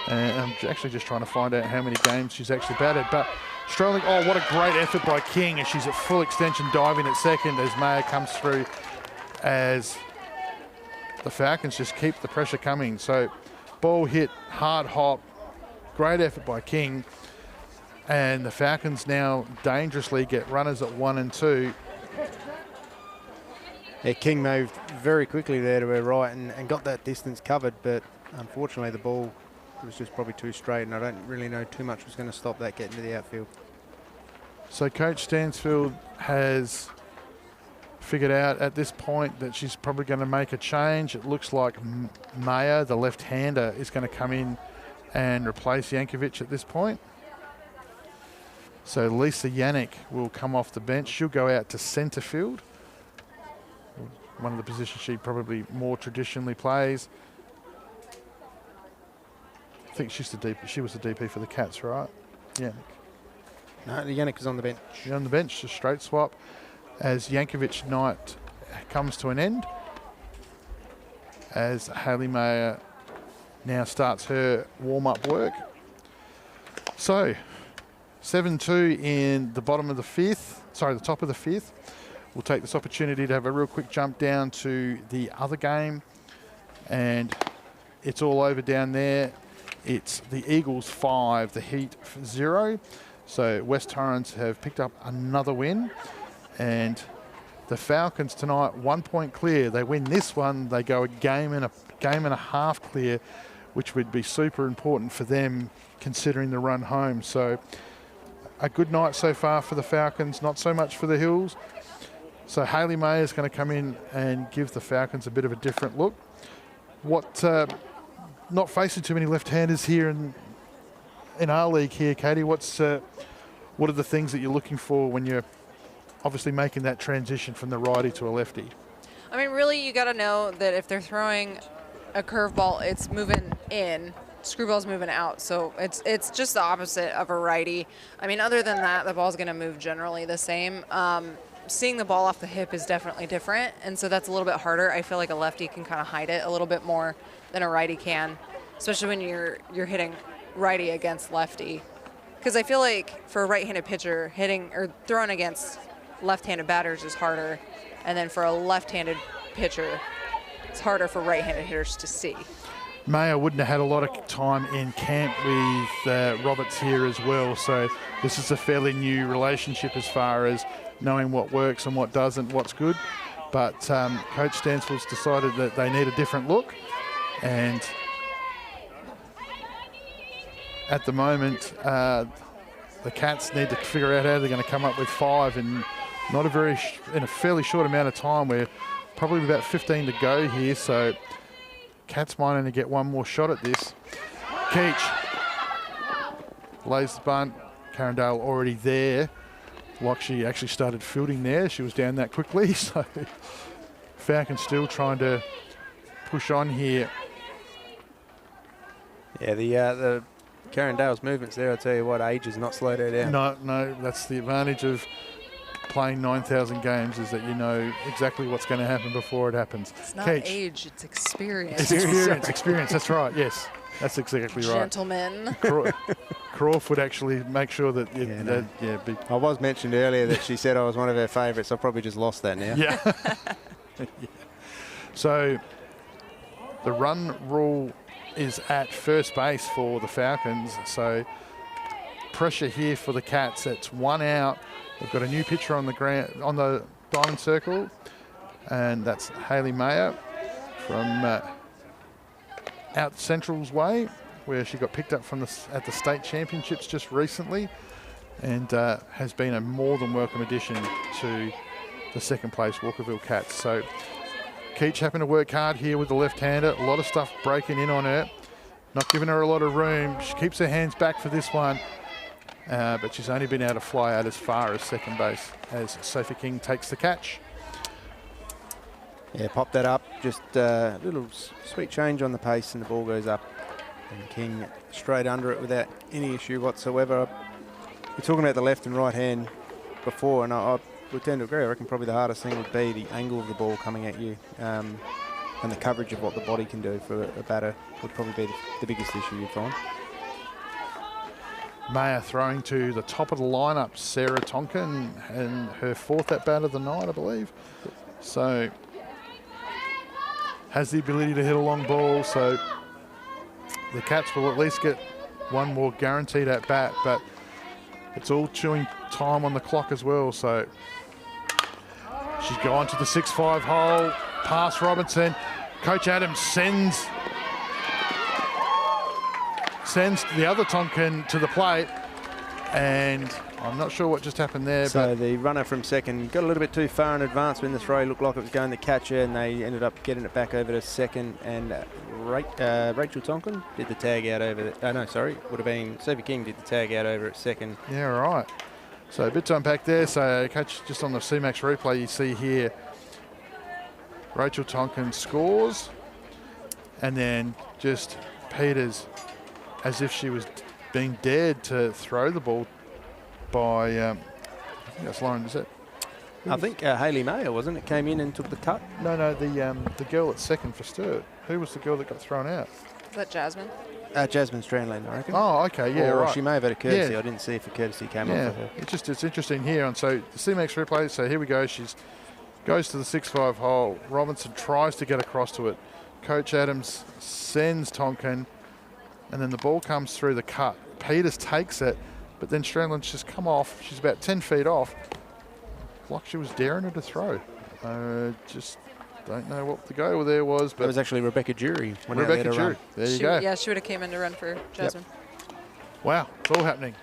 And I'm actually just trying to find out how many games she's actually batted. But Strolling, oh, what a great effort by King, and she's at full extension diving at second as Maya comes through, as the Falcons just keep the pressure coming. So ball hit, hard hop, great effort by King, and the Falcons now dangerously get runners at 1 and 2. Yeah, King moved very quickly there to her right and got that distance covered, but unfortunately the ball was just probably too straight, and I don't really know too much was going to stop that getting to the outfield. So Coach Stansfield has figured out at this point that she's probably going to make a change. It looks like Maya, the left-hander, is going to come in and replace Yankovic at this point. So Lisa Yannick will come off the bench. She'll go out to centre field, one of the positions she probably more traditionally plays. I think she's the DP. She was the DP for the Cats, right? Yannick. No, Yannick is on the bench. She's on the bench, just straight swap, as Yankovic night comes to an end, as Hayley Mayer now starts her warm-up work. So 7-2 in the bottom of the fifth, sorry, the top of the fifth. We'll take this opportunity to have a real quick jump down to the other game, and it's all over down there. It's the Eagles 5, the Heat 0. So West Torrens have picked up another win, and the Falcons tonight 1 point clear. They win this one, they go a game and a half clear, which would be super important for them considering the run home. So a good night so far for the Falcons, not so much for the Hills. So Hayley May is going to come in and give the Falcons a bit of a different look. Not facing too many left-handers here in our league here, Katie. What are the things that you're looking for when you're obviously making that transition from the righty to a lefty? I mean, really, you got to know that if they're throwing a curveball, it's moving in. Screwball's moving out, so it's just the opposite of a righty. I mean, other than that, the ball's going to move generally the same. Seeing the ball off the hip is definitely different, and so that's a little bit harder. I feel like a lefty can kind of hide it a little bit more than a righty can, especially when you're hitting righty against lefty. Because I feel like for a right-handed pitcher, hitting or throwing against left-handed batters is harder, and then for a left-handed pitcher, it's harder for right-handed hitters to see. Mayer wouldn't have had a lot of time in camp with Roberts here as well, so this is a fairly new relationship as far as knowing what works and what doesn't, what's good. But Coach Stansfield's decided that they need a different look, and at the moment, the Cats need to figure out how they're going to come up with 5 in in a fairly short amount of time. We're probably about 15 to go here, so Cats might only get one more shot at this. Keach lays the bunt. Carindale already there. Like she actually started fielding there. She was down that quickly, so Falcons still trying to push on here. Yeah, the Carindale's movements there, I'll tell you what, age has not slowed her down. No, that's the advantage of playing 9,000 games, is that you know exactly what's going to happen before it happens. It's not Keach. age, it's experience. It's experience, that's right, yes. That's exactly right. Gentlemen. Crawford actually make sure that... I was mentioned earlier that she said I was one of her favourites. I've probably just lost that now. Yeah. Yeah. So the run rule is at first base for the Falcons. So pressure here for the Cats. It's 1 out. They've got a new pitcher on the ground, on the diamond circle, and that's Hayley Mayer from out Central's way, where she got picked up from at the state championships just recently, and has been a more than welcome addition to the second place Walkerville Cats. So Keach having to work hard here with the left-hander. A lot of stuff breaking in on her, not giving her a lot of room. She keeps her hands back for this one, but she's only been able to fly out as far as second base as Sophie King takes the catch. Yeah, pop that up. Just a little sweet change on the pace, and the ball goes up. And King straight under it without any issue whatsoever. You're talking about the left and right hand before, and I would tend to agree. I reckon probably the hardest thing would be the angle of the ball coming at you, and the coverage of what the body can do for a batter would probably be the biggest issue you'd find. Mayer throwing to the top of the lineup, Sarah Tonkin, and her 4th at bat of the night, I believe. So has the ability to hit a long ball, so the Cats will at least get one more guaranteed at bat, but it's all chewing time on the clock as well. So she's gone to the 6-5 hole, past Robinson. Coach Adams sends the other Tonkin to the plate, and I'm not sure what just happened there. So but the runner from second got a little bit too far in advance when the throw looked like it was going to catch her, and they ended up getting it back over to second, and Rachel Tonkin did the tag out over would have been Sophie King did the tag out over at second. Yeah, right. So a bit to unpack there. So catch just on the CMAX replay, you see here Rachel Tonkin scores, and then just Peters, as if she was being dared to throw the ball by, I think that's Lauren, is it? I think Hayley Mayer, wasn't it? Came in and took the cut. No, the girl at second for Sturt. Who was the girl that got thrown out? Is that Jasmine? Jasmine Strandland, I reckon. Oh, okay, yeah, or right. She may have had a courtesy. Yeah. I didn't see if a courtesy came Yeah, off of her. it's interesting here. And so the CMAX replay, so here we go. She's goes to the 6-5 hole. Robinson tries to get across to it. Coach Adams sends Tonkin, and then the ball comes through the cut. Peters takes it, but then Strandland's just come off. She's about 10 feet off, like she was daring her to throw. Just don't know what the go there was. But That was actually Rebecca Jury. Rebecca Jury. There you go. Yeah, she would have came in to run for Jasmine. Wow, it's all happening.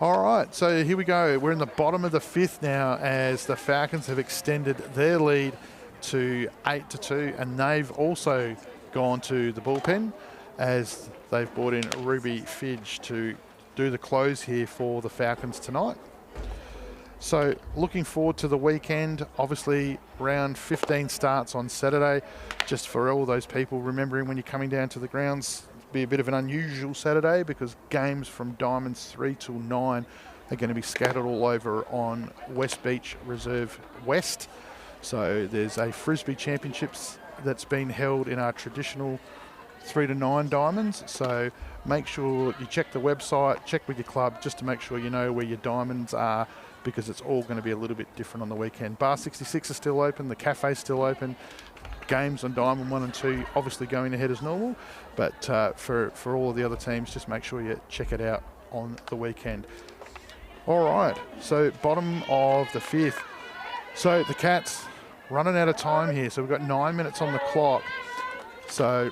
All right, so here we go. We're in the bottom of the 5th now as the Falcons have extended their lead to 8-2, and they've also gone to the bullpen as they've brought in Ruby Fidge to do the close here for the Falcons tonight. So looking forward to the weekend. Obviously, round 15 starts on Saturday. Just for all those people remembering when you're coming down to the grounds, it'll be a bit of an unusual Saturday because games from Diamonds 3 till 9 are going to be scattered all over on West Beach Reserve West. So there's a Frisbee Championships that's been held in our traditional 3 to 9 diamonds. So make sure you check the website, check with your club just to make sure you know where your diamonds are, because it's all going to be a little bit different on the weekend. Bar 66 is still open, the cafe's still open. Games on Diamond 1 and 2 obviously going ahead as normal, but for all of the other teams, just make sure you check it out on the weekend. All right, so bottom of the 5th. So the Cats running out of time here, so we've got 9 minutes on the clock. So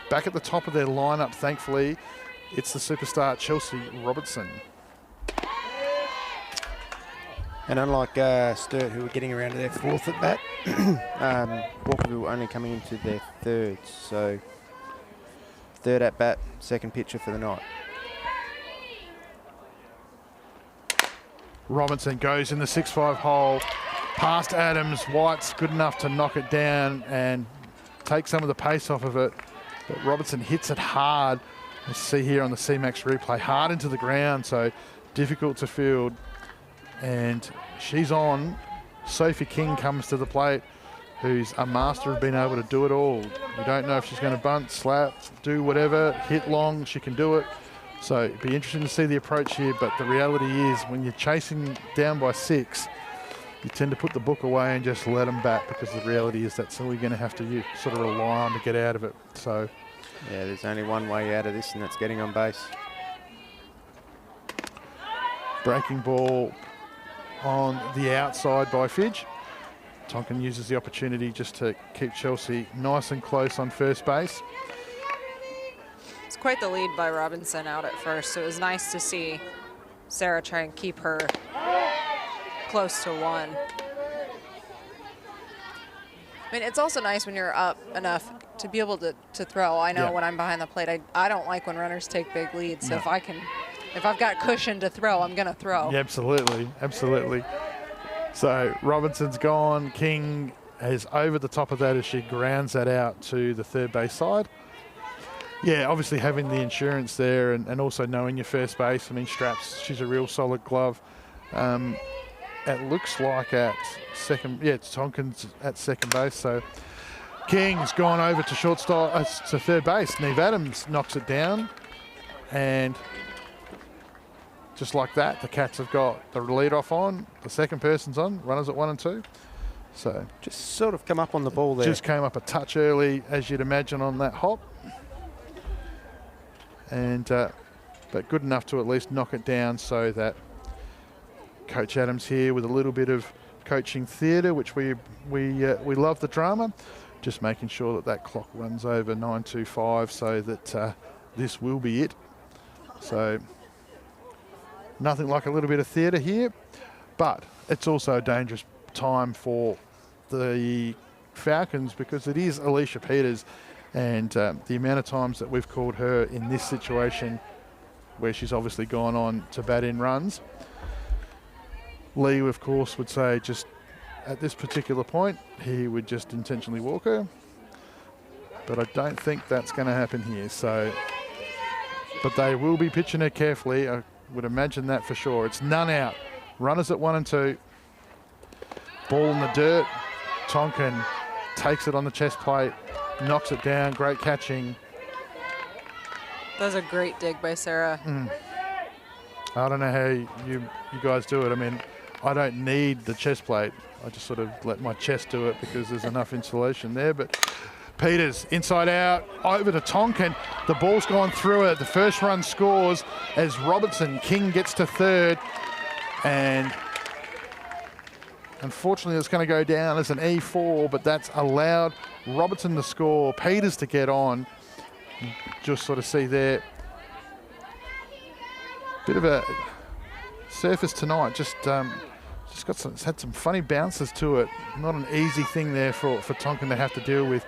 back at the top of their lineup, thankfully, it's the superstar Chelsea Robertson. And unlike Sturt, who were getting around to their 4th at bat, Walkerville only coming into their 3rd. So 3rd at bat, 2nd pitcher for the night. Robinson goes in the 6-5 hole, past Adams. White's good enough to knock it down and take some of the pace off of it. But Robinson hits it hard, as you see here on the CMAX replay, hard into the ground, so difficult to field. And she's on. Sophie King comes to the plate, who's a master of being able to do it all. You don't know if she's going to bunt, slap, do whatever, hit long, she can do it. So it'd be interesting to see the approach here, but the reality is when you're chasing down by 6, you tend to put the book away and just let them bat, because the reality is that's all you're going to have to sort of rely on to get out of it. So yeah, there's only one way out of this, and that's getting on base. breaking ball on the outside by Fidge. Tonkin uses the opportunity just to keep Chelsea nice and close on first base. It's quite the lead by Robinson out at first, so it was nice to see Sarah try and keep her close to 1. I mean, it's also nice when you're up enough to be able to throw. I know when I'm behind the plate, I don't like when runners take big leads. So if I've got cushion to throw, I'm going to throw. Yeah, absolutely, absolutely. So Robinson's gone. King is over the top of that as she grounds that out to the third base side. Yeah, obviously having the insurance there and also knowing your first base. I mean, Straps, she's a real solid glove. It looks like at second, it's Tonkin's at second base. So King's gone over to shortstop, to third base. Neve Adams knocks it down, and just like that, the Cats have got the lead off on, the second person's on, runners at 1 and 2. So just sort of come up on the ball there. Just came up a touch early, as you'd imagine, on that hop. And but good enough to at least knock it down so that Coach Adams here with a little bit of coaching theatre, which we love the drama, just making sure that that clock runs over 9:25 so that this will be it. So nothing like a little bit of theatre here, but it's also a dangerous time for the Falcons because it is Alicia Peters, and the amount of times that we've called her in this situation where she's obviously gone on to bat in runs. Lee, of course, would say just at this particular point, he would just intentionally walk her. But I don't think that's going to happen here. So, but they will be pitching her carefully. I would imagine that for sure. It's none out. Runners at 1 and 2. Ball in the dirt. Tonkin takes it on the chest plate, knocks it down. Great catching. That was a great dig by Sarah. I don't know how you guys do it. I mean, I don't need the chest plate. I just sort of let my chest do it because there's enough insulation there. But Peters, inside out, over to Tonkin. The ball's gone through it. The first run scores as Robertson. King gets to third. And unfortunately, it's going to go down as an E4, but that's allowed Robertson to score, Peters to get on. Just sort of see there. Bit of a surface tonight. Just got some. It's had some funny bounces to it. Not an easy thing there for Tonkin to have to deal with.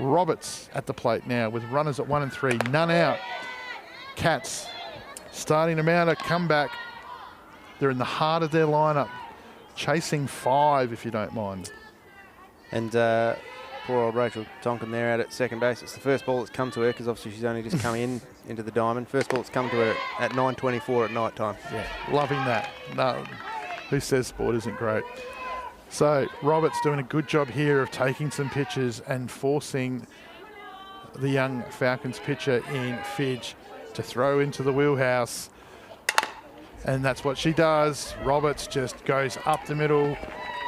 Roberts at the plate now with runners at 1 and 3. None out. Cats starting to mount a comeback. They're in the heart of their lineup, chasing 5 if you don't mind. And poor old Rachel Tonkin there out at second base. It's the first ball that's come to her because obviously she's only just come into the diamond. First ball that's come to her at 9:24 at night time. Yeah, loving that. No, who says sport isn't great? So Roberts doing a good job here of taking some pitches and forcing the young Falcons pitcher in Fidge to throw into the wheelhouse. And that's what she does. Roberts just goes up the middle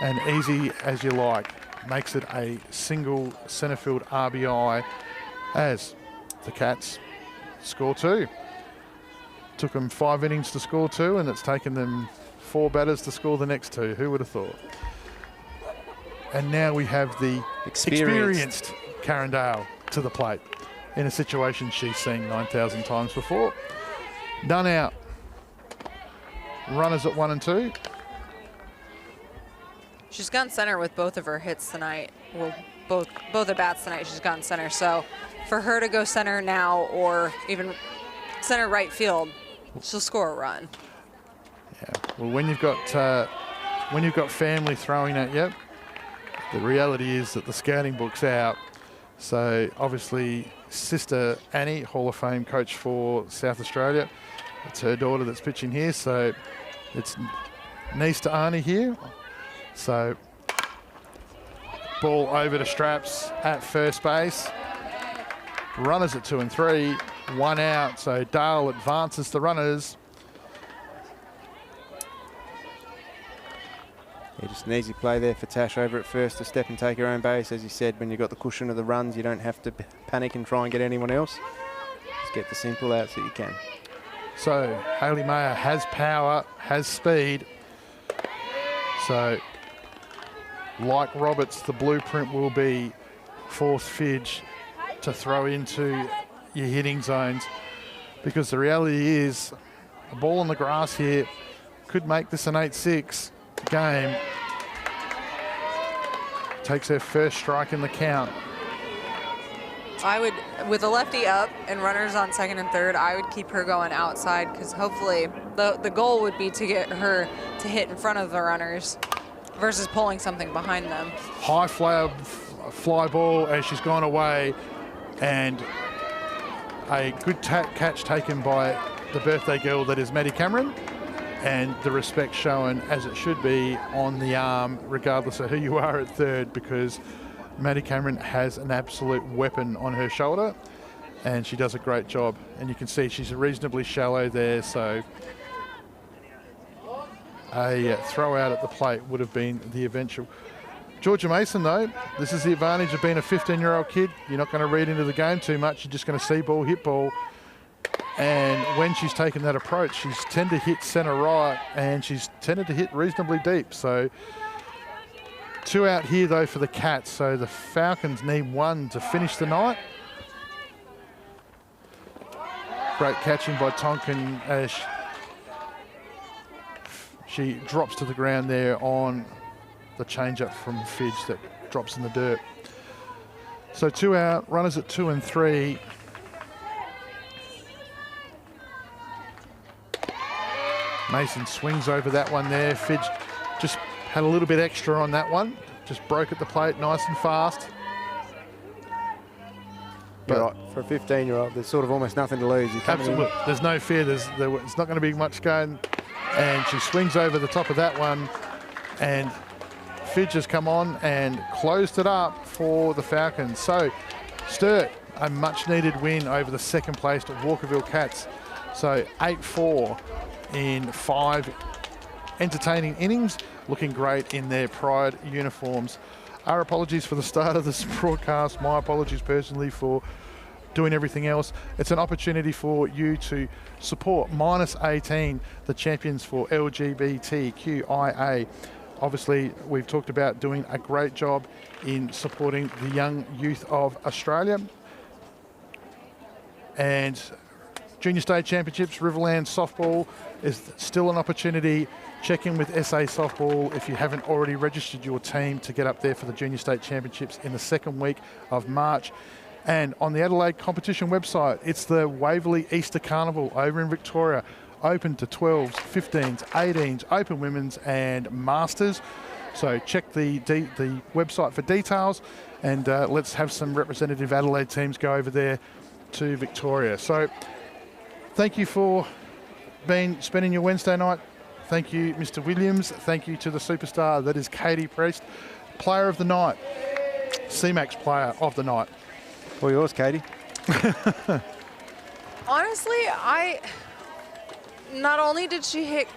and easy as you like. Makes it a single centre field RBI as the Cats score 2. Took them 5 innings to score 2, and it's taken them 4 batters to score the next 2. Who would have thought? And now we have the experienced Karen Dale to the plate in a situation she's seen 9,000 times before. None out. Runners at 1 and 2. She's gone center with both of her hits tonight. Well, both at bats tonight, she's gone center. So for her to go center now or even center right field, she'll score a run. Yeah. Well, when you've got family throwing at you, the reality is that the scouting book's out. So obviously, sister Annie, Hall of Fame coach for South Australia. It's her daughter that's pitching here. So it's niece to Arnie here. So ball over to Straps at first base. Runners at 2 and 3, 1 out. So Dale advances the runners. Yeah, just an easy play there for Tash over at first to step and take her own base. As you said, when you've got the cushion of the runs, you don't have to panic and try and get anyone else. Just get the simple outs that you can. So Hayley Mayer has power, has speed. So like Roberts, the blueprint will be force Fidge to throw into your hitting zones, because the reality is a ball on the grass here could make this an 8-6 game. Takes her first strike in the count. I would, with a lefty up and runners on second and third, I would keep her going outside because hopefully the goal would be to get her to hit in front of the runners versus pulling something behind them. High fly ball as she's gone away, and a good catch taken by the birthday girl that is Maddie Cameron, and the respect shown as it should be on the arm regardless of who you are at third, because Maddie Cameron has an absolute weapon on her shoulder and she does a great job. And you can see she's reasonably shallow there, so a throw out at the plate would have been the eventual. Georgia Mason, though, this is the advantage of being a 15-year-old kid. You're not going to read into the game too much. You're just going to see ball, hit ball. And when she's taken that approach, she's tended to hit centre right, and she's tended to hit reasonably deep. So 2 out here, though, for the Cats. So the Falcons need 1 to finish the night. Great catching by Tonkin as she drops to the ground there on the change-up from Fidge that drops in the dirt. So 2 out, runners at 2 and 3. Mason swings over that one there. Fidge just had a little bit extra on that one. Just broke at the plate nice and fast. But right, for a 15-year-old, there's sort of almost nothing to lose. Absolutely. There's no fear. It's not going to be much going. And she swings over the top of that one. And Fidge has come on and closed it up for the Falcons. So Sturt, a much-needed win over the second-placed Walkerville Cats. So 8-4 in 5 entertaining innings, looking great in their Pride uniforms. Our apologies for the start of this broadcast. My apologies personally for doing everything else. It's an opportunity for you to support -18, the champions for LGBTQIA. Obviously, we've talked about doing a great job in supporting the young youth of Australia. And Junior State Championships, Riverland Softball is still an opportunity. Check in with SA Softball if you haven't already registered your team to get up there for the Junior State Championships in the second week of March. And on the Adelaide competition website, it's the Waverley Easter Carnival over in Victoria, open to 12s, 15s, 18s, open women's and masters. So check the website for details, and let's have some representative Adelaide teams go over there to Victoria. So thank you for spending your Wednesday night. Thank you, Mr. Williams. Thank you to the superstar that is Katie Priest, player of the night, CMAX player of the night. All yours, Katie. Honestly, not only did she hit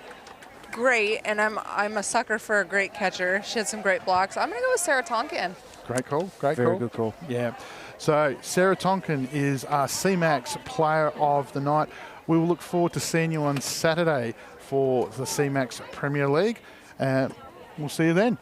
great, and I'm a sucker for a great catcher. She had some great blocks. I'm going to go with Sarah Tonkin. Great call. Great call. Very good call. Yeah. So Sarah Tonkin is our CMAX player of the night. We will look forward to seeing you on Saturday for the CMAX Premier League. We'll see you then.